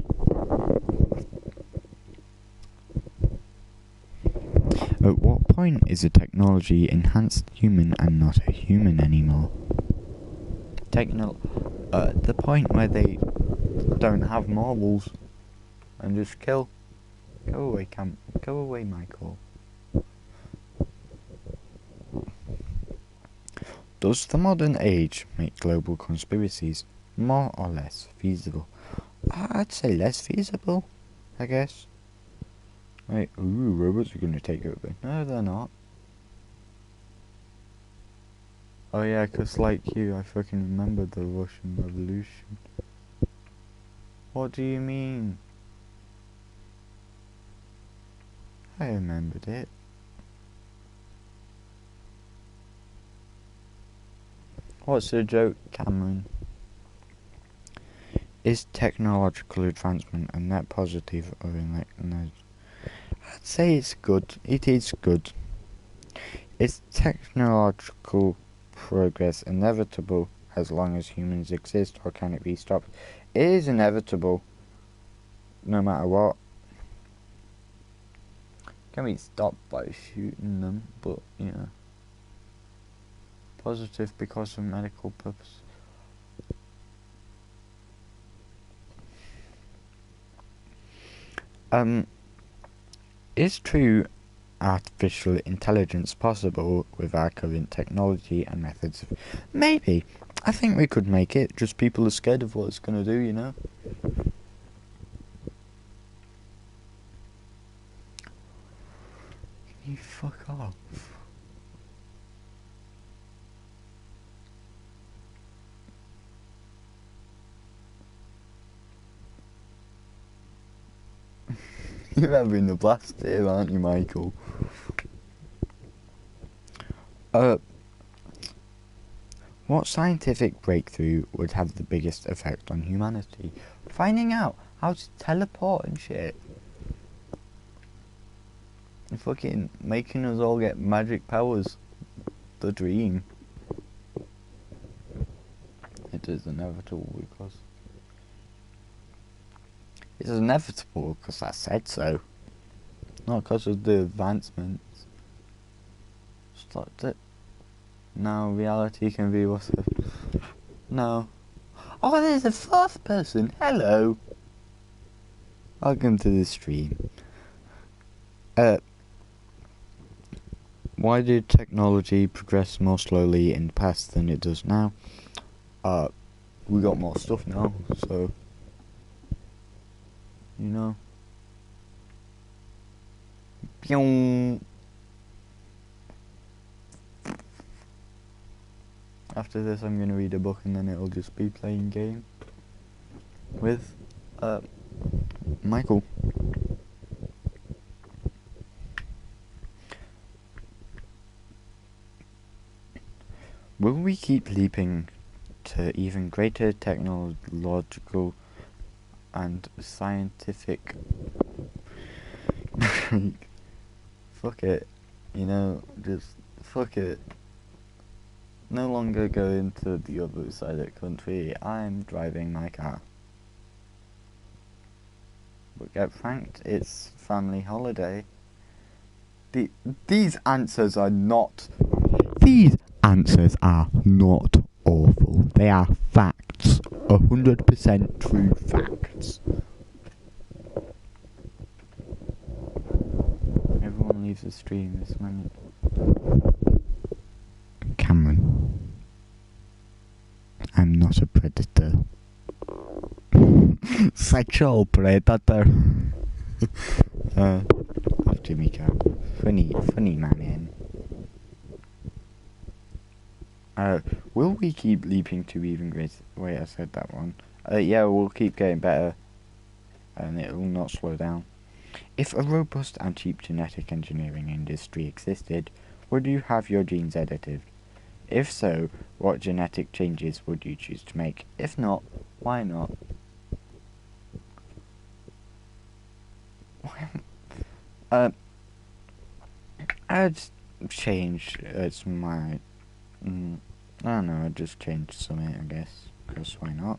Speaker 1: At what point is a technology enhanced human and not a human anymore? The point where they don't have morals and just kill. Go away, Go away, Michael. Does the modern age make global conspiracies more or less feasible? I'd say less feasible, I guess. Right, robots are going to take over. No, they're not. Oh yeah, 'cause like you, I fucking remember the Russian Revolution. What do you mean? I remembered it. What's the joke, Cameron? Is technological advancement a net positive or a net negative? I'd say it's good. It is good. Is technological progress inevitable as long as humans exist, or can it be stopped? It is inevitable, no matter what. Can be stopped by shooting them, but positive because of medical purpose. Is true artificial intelligence possible with our current technology and methods? Maybe. I think we could make it, just people are scared of what it's going to do, Can you fuck off? You're having a blast here, aren't you, Michael? What scientific breakthrough would have the biggest effect on humanity? Finding out how to teleport and shit. And fucking making us all get magic powers. The dream. It is inevitable because... It's inevitable because I said so. Not because of the advancements. Stopped it. Now reality can be what's it. No. Oh, there's a fourth person. Hello. Welcome to the stream. Why did technology progress more slowly in the past than it does now? We got more stuff now, so Pyong. After this I'm gonna read a book and then it'll just be playing game with Michael. Will we keep leaping to even greater technological and scientific fuck it, just fuck it. No longer going to the other side of the country, I'm driving my car. But get franked, it's family holiday. These answers are not awful. They are facts. 100% true facts. Everyone leaves the stream this minute. Cameron, I'm not a predator. Sexual predator. After me, Cam. Funny man in. Will we keep leaping to even greater? Wait, I said that one. Yeah, we'll keep getting better, and it will not slow down. If a robust and cheap genetic engineering industry existed, would you have your genes edited? If so, what genetic changes would you choose to make? If not, why not? change. It's my. I don't know. I just changed something, I guess. Because why not?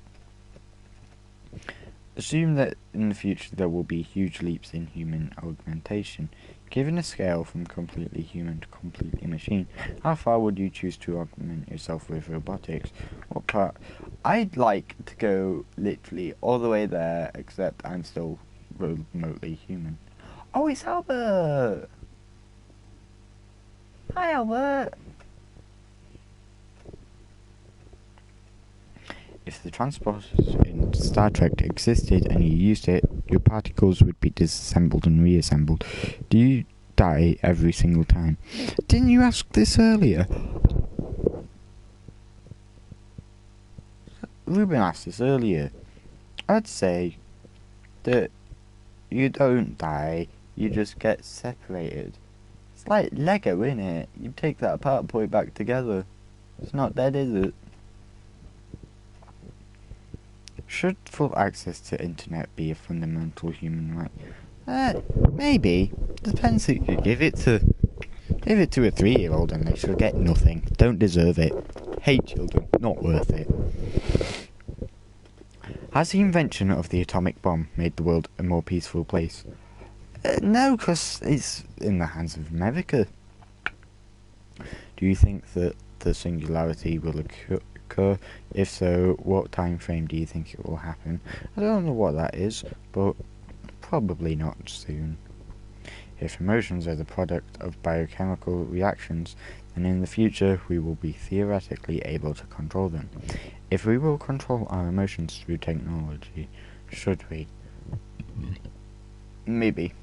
Speaker 1: Assume that in the future there will be huge leaps in human augmentation. Given a scale from completely human to completely machine, how far would you choose to augment yourself with robotics? What part? I'd like to go literally all the way there, except I'm still remotely human. Oh, it's Albert! Hi, Albert! If the transporters in Star Trek existed and you used it, your particles would be disassembled and reassembled. Do you die every single time? Didn't you ask this earlier? Ruben asked this earlier. I'd say that you don't die, you just get separated. It's like Lego, innit? You take that apart and put it back together. It's not dead, is it? Should full access to internet be a fundamental human right? Maybe. Depends who you give it to. Give it to a 3-year-old and they should get nothing. Don't deserve it. Hate children. Not worth it. Has the invention of the atomic bomb made the world a more peaceful place? No, because it's in the hands of America. Do you think that the singularity will occur? If so, what time frame do you think it will happen? I don't know what that is, but probably not soon. If emotions are the product of biochemical reactions, then in the future we will be theoretically able to control them. If we will control our emotions through technology, should we? Maybe.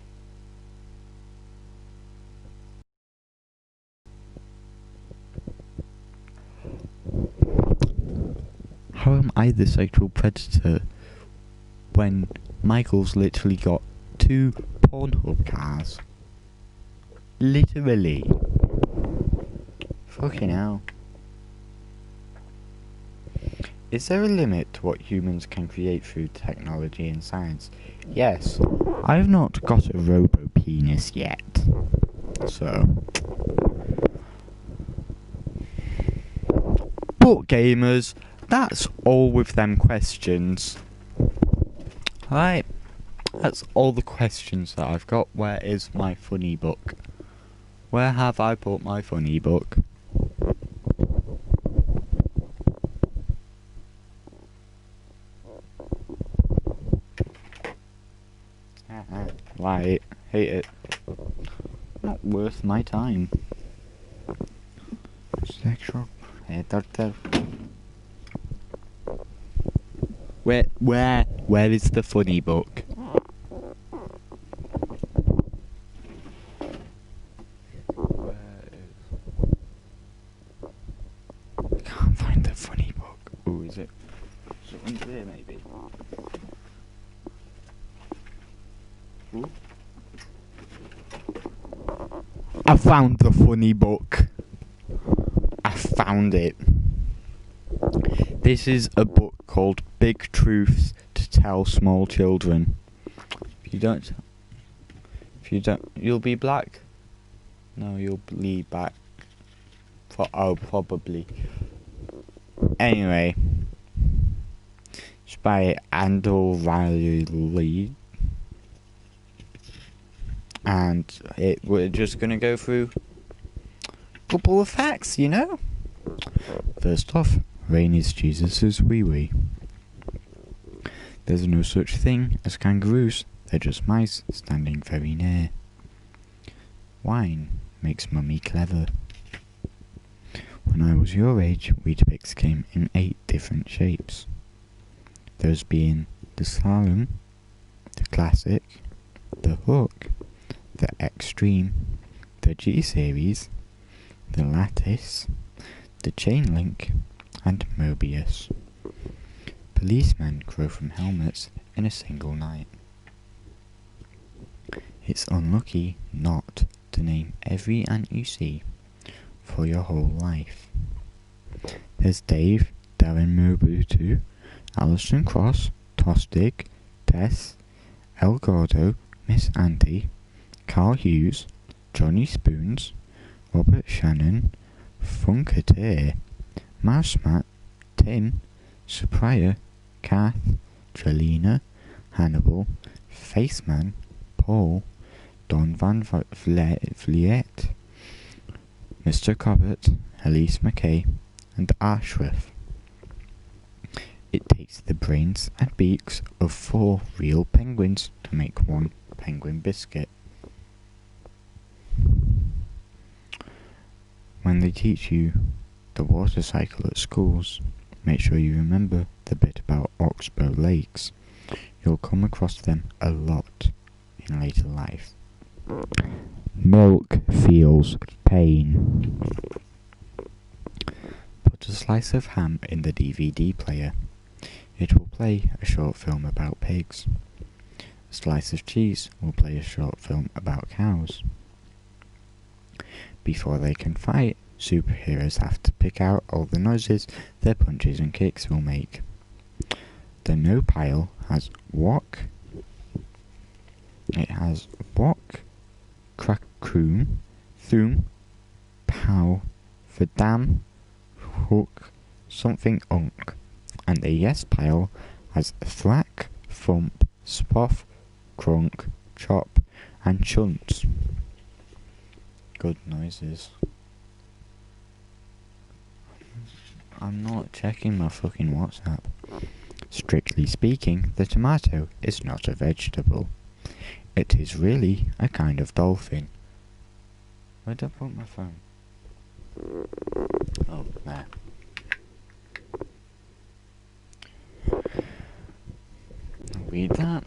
Speaker 1: How am I the sexual predator when Michael's literally got 2 Pornhub cars? Literally. Fucking hell. Is there a limit to what humans can create through technology and science? Yes. I have not got a robo-penis yet. So. But gamers, that's all with them questions. Right. That's all the questions that I've got. Where is my funny book? Where have I put my funny book? Like, hate it. Not worth my time. Sexual predator. Where is the funny book? I can't find the funny book. Oh, is it? Is it under there, maybe? Ooh. I found the funny book. I found it. This is a book called Big Truths to Tell Small Children. If you don't, you'll be black. No, you'll be back. Oh, probably. Anyway, it's by Andrew Riley. And we're just going to go through a couple of facts, you know? First off, rain is Jesus' wee-wee. There's no such thing as kangaroos, they're just mice standing very near. Wine makes mummy clever. When I was your age, Weetabix came in 8 different shapes. Those being the slalom, the classic, the hook, the extreme, the G-series, the lattice, the chain link, and Mobius. Policemen grow from helmets in a single night. It's unlucky not to name every ant you see for your whole life. There's Dave, Darren Mobutu, Alison Cross, Tostig, Tess, El Gordo, Miss Auntie, Carl Hughes, Johnny Spoons, Robert Shannon, Funketeer, Mousemat, Tim, Suprior, Kath, Trelina, Hannibal, Faceman, Paul, Don Van Vliet, Mr. Cobbett, Elise McKay, and Ashworth. It takes the brains and beaks of 4 real penguins to make 1 penguin biscuit. When they teach you the water cycle at schools, make sure you remember the bit about oxbow lakes. You'll come across them a lot in later life. Milk feels pain. Put a slice of ham in the DVD player. It will play a short film about pigs. A slice of cheese will play a short film about cows. Before they can fight, superheroes have to pick out all the noises their punches and kicks will make. The no pile has walk. It has walk, crack, croom, thoom, pow, verdam, hook, something unk. And the yes pile has thwack, thump, spoff, crunk, chop, and chunt. Good noises. I'm not checking my fucking WhatsApp. Strictly speaking, the tomato is not a vegetable. It is really a kind of dolphin. Where did I put my phone? Oh, there. Read that.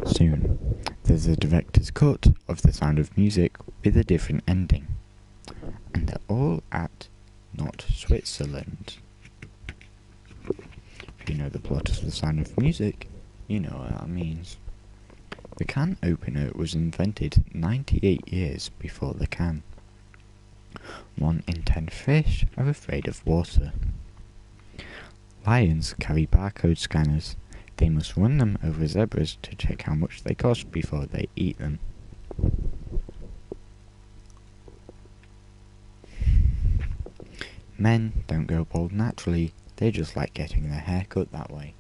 Speaker 1: Soon, there's a director's cut of The Sound of Music with a different ending. And they're all at not Switzerland. If you know the plot of The Sound of Music, you know what that means. The can opener was invented 98 years before the can. 1 in 10 fish are afraid of water. Lions carry barcode scanners. They must run them over zebras to check how much they cost before they eat them. Men don't go bald naturally, they just like getting their hair cut that way.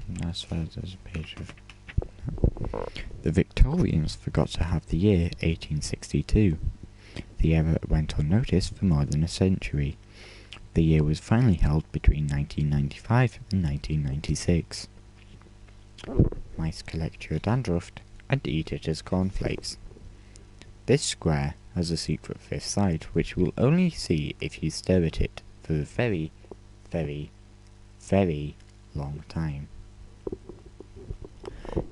Speaker 1: That's why there's a page of... The Victorians forgot to have the year 1862. The error went unnoticed for more than a century. The year was finally held between 1995 and 1996. Mice collect your dandruff and eat it as cornflakes. This square has a secret 5th side, which you will only see if you stare at it for a very, very, very long time.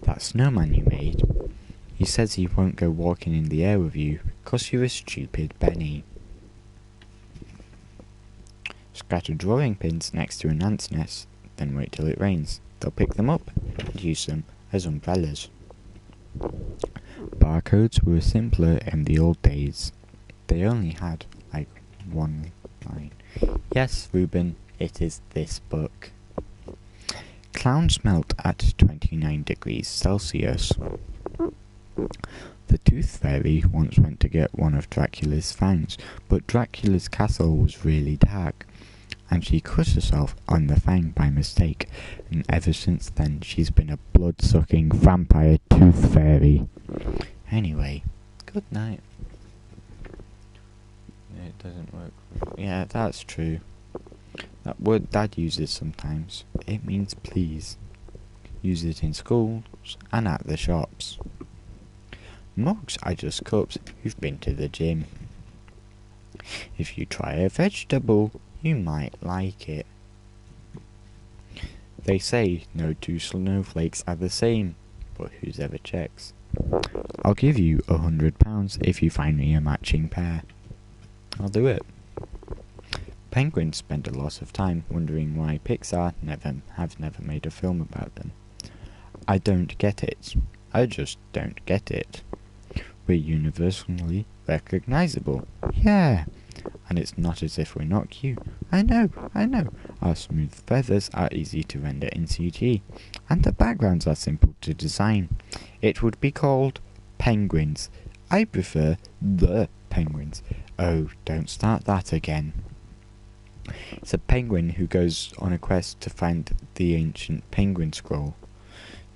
Speaker 1: That snowman you made, he says he won't go walking in the air with you, 'cause you're a stupid Benny. Scatter drawing pins next to an ant's nest, then wait till it rains. They'll pick them up and use them as umbrellas. Barcodes were simpler in the old days. They only had, like, 1 line. Yes, Reuben, it is this book. Clowns melt at 29 degrees Celsius. The Tooth Fairy once went to get one of Dracula's fangs, but Dracula's castle was really dark, and she cut herself on the fang by mistake, and ever since then she's been a blood-sucking vampire Tooth Fairy. Anyway, good night. It doesn't work. Yeah, that's true. That word Dad uses sometimes. It means please. Use it in schools and at the shops. Mugs are just cups who've been to the gym. If you try a vegetable, you might like it. They say no 2 snowflakes are the same, but who's ever checks? I'll give you £100 if you find me a matching pair. I'll do it. Penguins spend a lot of time wondering why Pixar have never made a film about them. I don't get it. I just don't get it. We're universally recognizable. Yeah, and it's not as if we're not cute. I know. Our smooth feathers are easy to render in CG, and the backgrounds are simple to design. It would be called penguins. I prefer the penguins. Oh, don't start that again. It's a penguin who goes on a quest to find the ancient penguin scroll.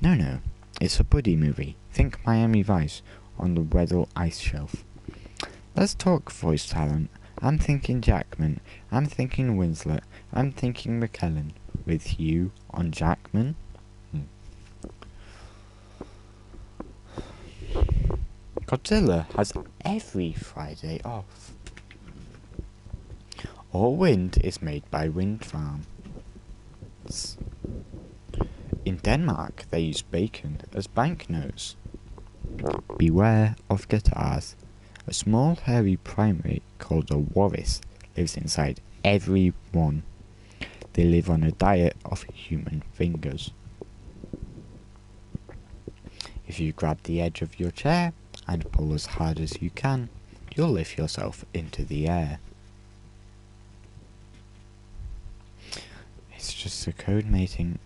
Speaker 1: No, it's a buddy movie. Think Miami Vice on the Weddell ice shelf. Let's talk voice talent. I'm thinking Jackman. I'm thinking Winslet. I'm thinking McKellen. With you on Jackman? Godzilla has every Friday off. All wind is made by wind farms. In Denmark, they use bacon as banknotes. Beware of guitars. A small hairy primate called a walrus lives inside every one. They live on a diet of human fingers. If you grab the edge of your chair and pull as hard as you can, you'll lift yourself into the air. It's just a coding.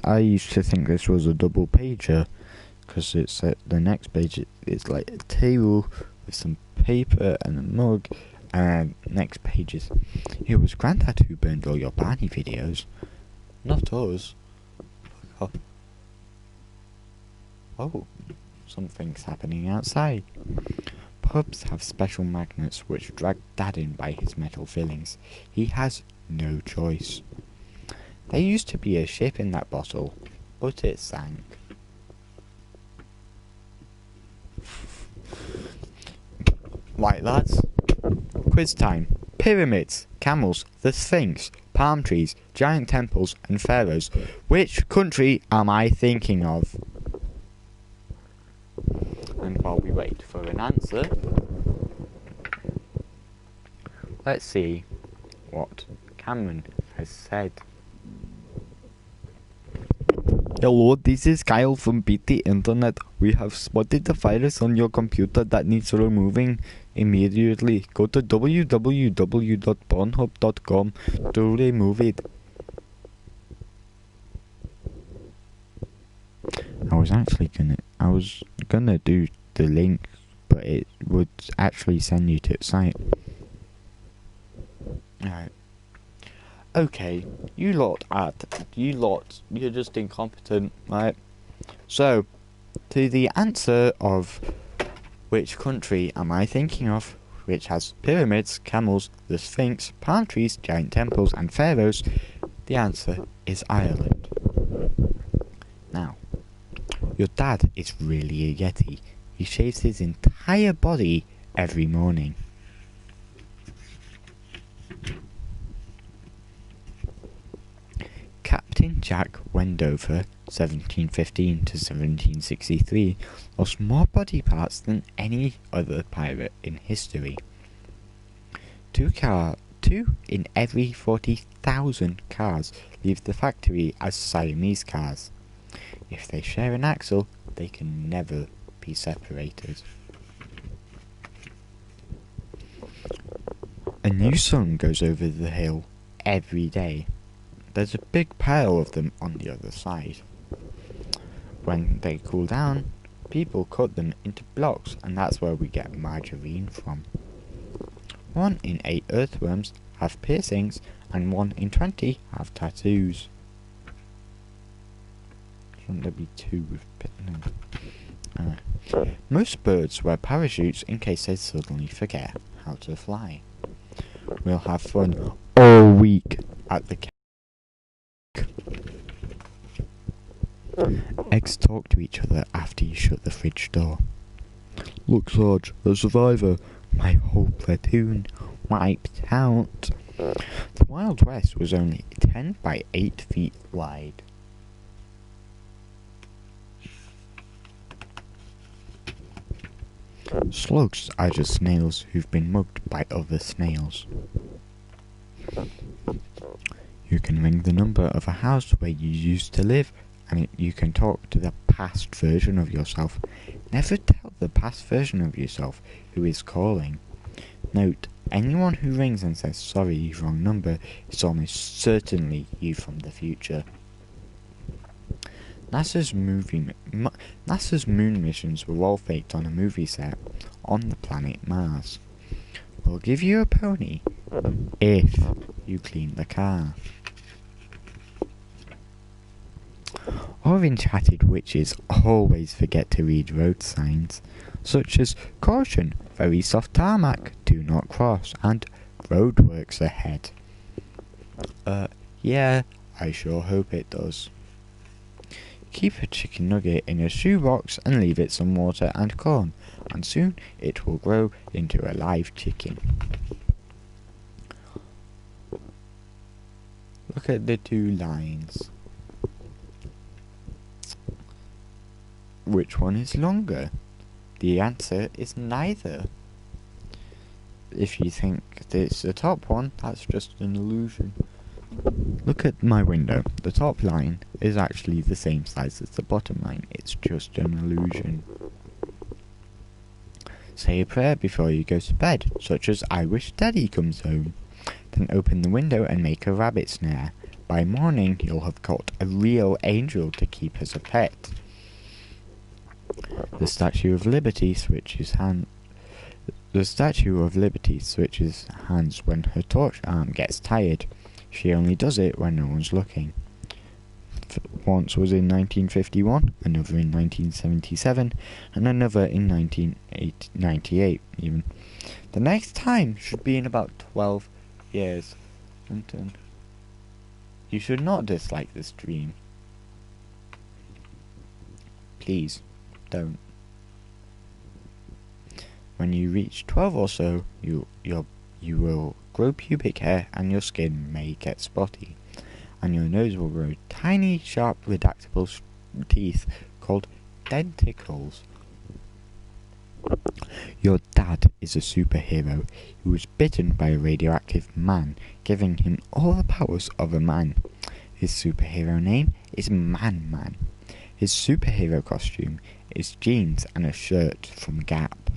Speaker 1: I used to think this was a double pager, because it's at the next page. It's like a table with some paper and a mug, and next page is, it was Grandad who burned all your Barney videos, not us. Oh, something's happening outside. Pubs have special magnets which drag Dad in by his metal fillings. He has no choice. There used to be a ship in that bottle, but it sank. Right, lads. Quiz time. Pyramids, camels, the Sphinx, palm trees, giant temples, and pharaohs. Which country am I thinking of? And while we wait for an answer, let's see what Cameron has said. Hello, this is Kyle from Beat the Internet. We have spotted a virus on your computer that needs removing immediately. Go to www.pornhub.com to remove it. I was gonna do the link, but it would actually send you to its site. Alright. Okay, you're just incompetent, right? So, to the answer of which country am I thinking of, which has pyramids, camels, the Sphinx, palm trees, giant temples, and pharaohs, the answer is Ireland. Now, your dad is really a yeti. He shaves his entire body every morning. Captain Jack Wendover, 1715 to 1763, lost more body parts than any other pirate in history. Two in every 40,000 cars leave the factory as Siamese cars. If they share an axle, they can never be separated. A new sun goes over the hill every day. There's a big pile of them on the other side. When they cool down, people cut them into blocks, and that's where we get margarine from. 1 in 8 earthworms have piercings, and 1 in 20 have tattoos. Shouldn't there be 2 with no. Most birds wear parachutes in case they suddenly forget how to fly. We'll have fun all week at the Eggs talk to each other after you shut the fridge door. Look, Sarge, a survivor. My whole platoon wiped out. The Wild West was only 10 by 8 feet wide. Slugs are just snails who've been mugged by other snails. You can ring the number of a house where you used to live, and you can talk to the past version of yourself. Never tell the past version of yourself who is calling. Note, anyone who rings and says sorry, wrong number, is almost certainly you from the future. NASA's moon missions were all faked on a movie set on the planet Mars. We'll give you a pony if you clean the car. Orange-hatted witches always forget to read road signs, such as caution, very soft tarmac, do not cross, and roadworks ahead. Yeah, I sure hope it does. Keep a chicken nugget in a shoebox and leave it some water and corn, and soon it will grow into a live chicken. Look at the two lines. Which one is longer? The answer is neither. If you think it's the top one, that's just an illusion. Look at my window. The top line is actually the same size as the bottom line. It's just an illusion. Say a prayer before you go to bed, such as I wish Daddy comes home. Then open the window and make a rabbit snare. By morning you'll have caught a real angel to keep as a pet. The Statue of Liberty switches hands when her torch arm gets tired. She only does it when no one's looking. Once was in 1951, another in 1977, and another in 1998 even. The next time should be in about 12 years. You should not dislike this dream. Please, don't. When you reach 12 or so, you will grow pubic hair and your skin may get spotty, and your nose will grow tiny, sharp, retractable teeth called denticles. Your dad is a superhero who was bitten by a radioactive man, giving him all the powers of a man. His superhero name is Man-Man. His superhero costume is jeans and a shirt from Gap.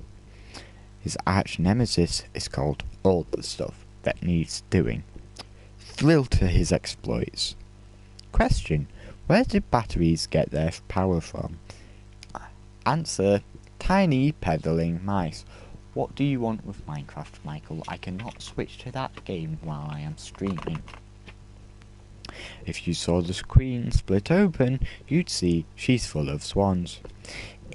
Speaker 1: His arch nemesis is called All the Stuff That Needs Doing. Thrilled to his exploits. Question: where did batteries get their power from? Answer: tiny pedaling mice. What do you want with Minecraft, Michael? I cannot switch to that game while I am streaming. If you saw the screen split open, you'd see she's full of swans.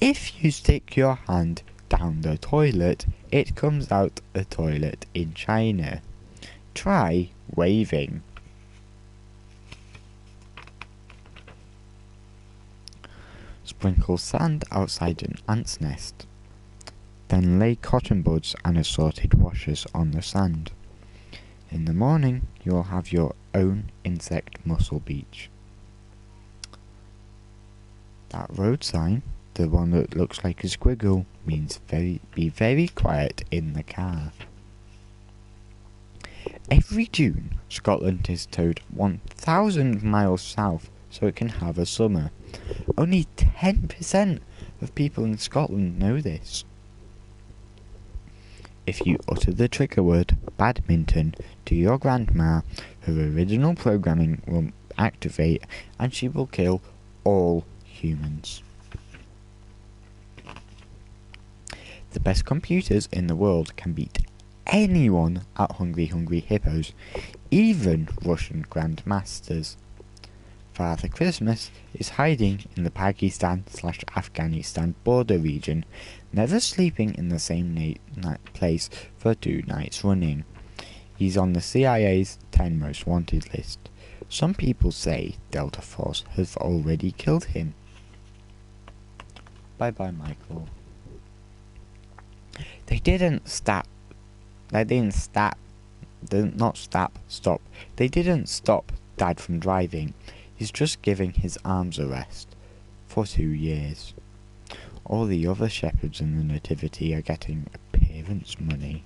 Speaker 1: If you stick your hand down the toilet, it comes out a toilet in China. Try waving. Sprinkle sand outside an ant's nest. Then lay cotton buds and assorted washers on the sand. In the morning, you'll have your own insect muscle beach. That road sign, the one that looks like a squiggle, means be very quiet in the car. Every June, Scotland is towed 1,000 miles south so it can have a summer. Only 10% of people in Scotland know this. If you utter the trigger word badminton to your grandma, her original programming will activate and she will kill all humans. The best computers in the world can beat anyone at Hungry Hungry Hippos, even Russian grandmasters. Father Christmas is hiding in the Pakistan/Afghanistan border region, never sleeping in the same place for 2 nights running. He's on the CIA's 10 most wanted list. Some people say Delta Force have already killed him. Bye bye, Michael. They didn't stop. They didn't stop Dad from driving. He's just giving his arms a rest for 2 years. All the other shepherds in the Nativity are getting appearance money.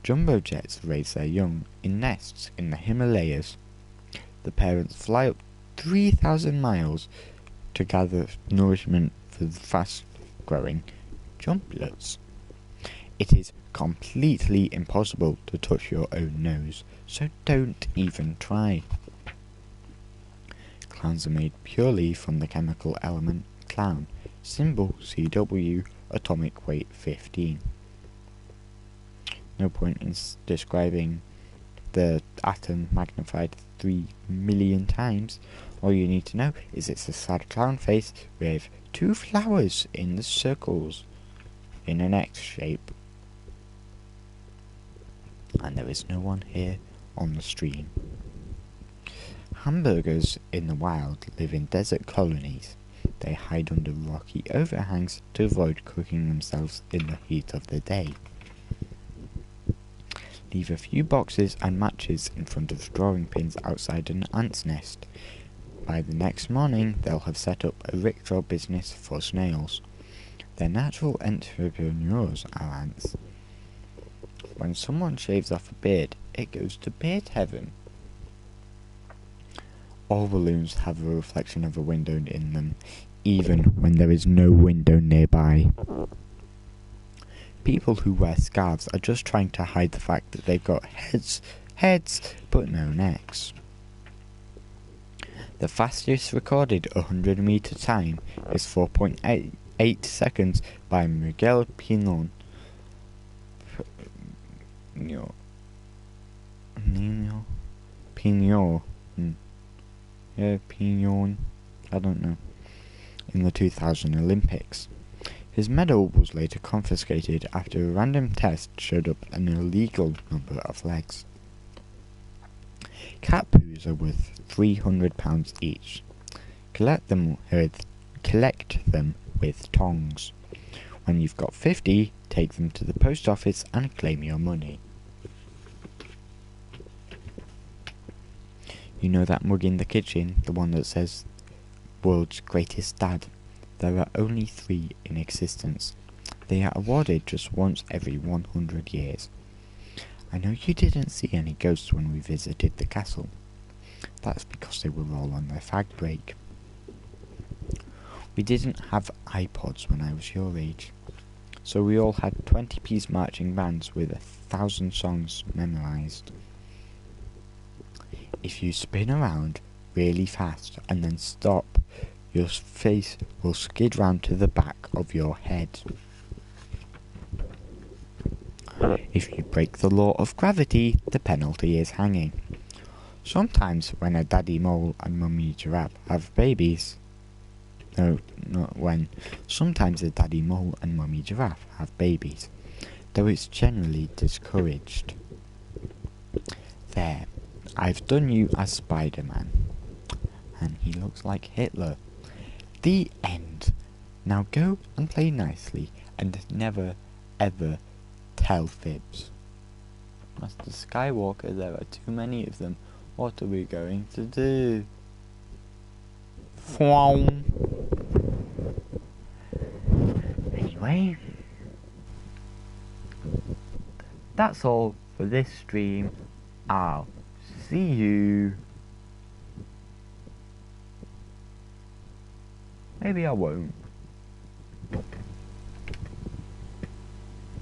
Speaker 1: Jumbo jets raise their young in nests in the Himalayas. The parents fly up 3,000 miles to gather nourishment for the growing jumblets. It is completely impossible to touch your own nose, so don't even try. Clowns are made purely from the chemical element clown, symbol CW, atomic weight 15. No point in describing the atom magnified 3 million times. All you need to know is it's a sad clown face with 2 flowers in the circles in an X shape. And there is no one here on the stream. Hamburgers in the wild live in desert colonies. They hide under rocky overhangs to avoid cooking themselves in the heat of the day. Leave a few boxes and matches in front of drawing pins outside an ant's nest. By the next morning, they'll have set up a rickshaw business for snails. They're natural entrepreneurs, are ants. When someone shaves off a beard, it goes to beard heaven. All balloons have a reflection of a window in them, even when there is no window nearby. People who wear scarves are just trying to hide the fact that they've got heads, but no necks. The fastest recorded 100-meter time is 4.8 seconds by Miguel Pinon. Pinon, I don't know, in the 2000 Olympics. His medal was later confiscated after a random test showed up an illegal number of legs. Cat poos are worth £300 each. Collect them with tongs. When you've got 50, take them to the post office and claim your money. You know that mug in the kitchen, the one that says, "World's Greatest Dad"? There are only 3 in existence. They are awarded just once every 100 years. I know you didn't see any ghosts when we visited the castle. That's because they were all on their fag break. We didn't have iPods when I was your age, so we all had 20-piece marching bands with 1,000 songs memorized. If you spin around really fast and then stop, your face will skid round to the back of your head. If you break the law of gravity, the penalty is hanging. Sometimes when a daddy mole and mummy giraffe have babies... No, not when. Sometimes a daddy mole and mummy giraffe have babies, though it's generally discouraged. There, I've done you as Spider-Man. And he looks like Hitler. The end. Now go and play nicely, and never, ever tell fibs. Master Skywalker, there are too many of them. What are we going to do? Anyway, that's all for this stream. I'll see you. Maybe I won't.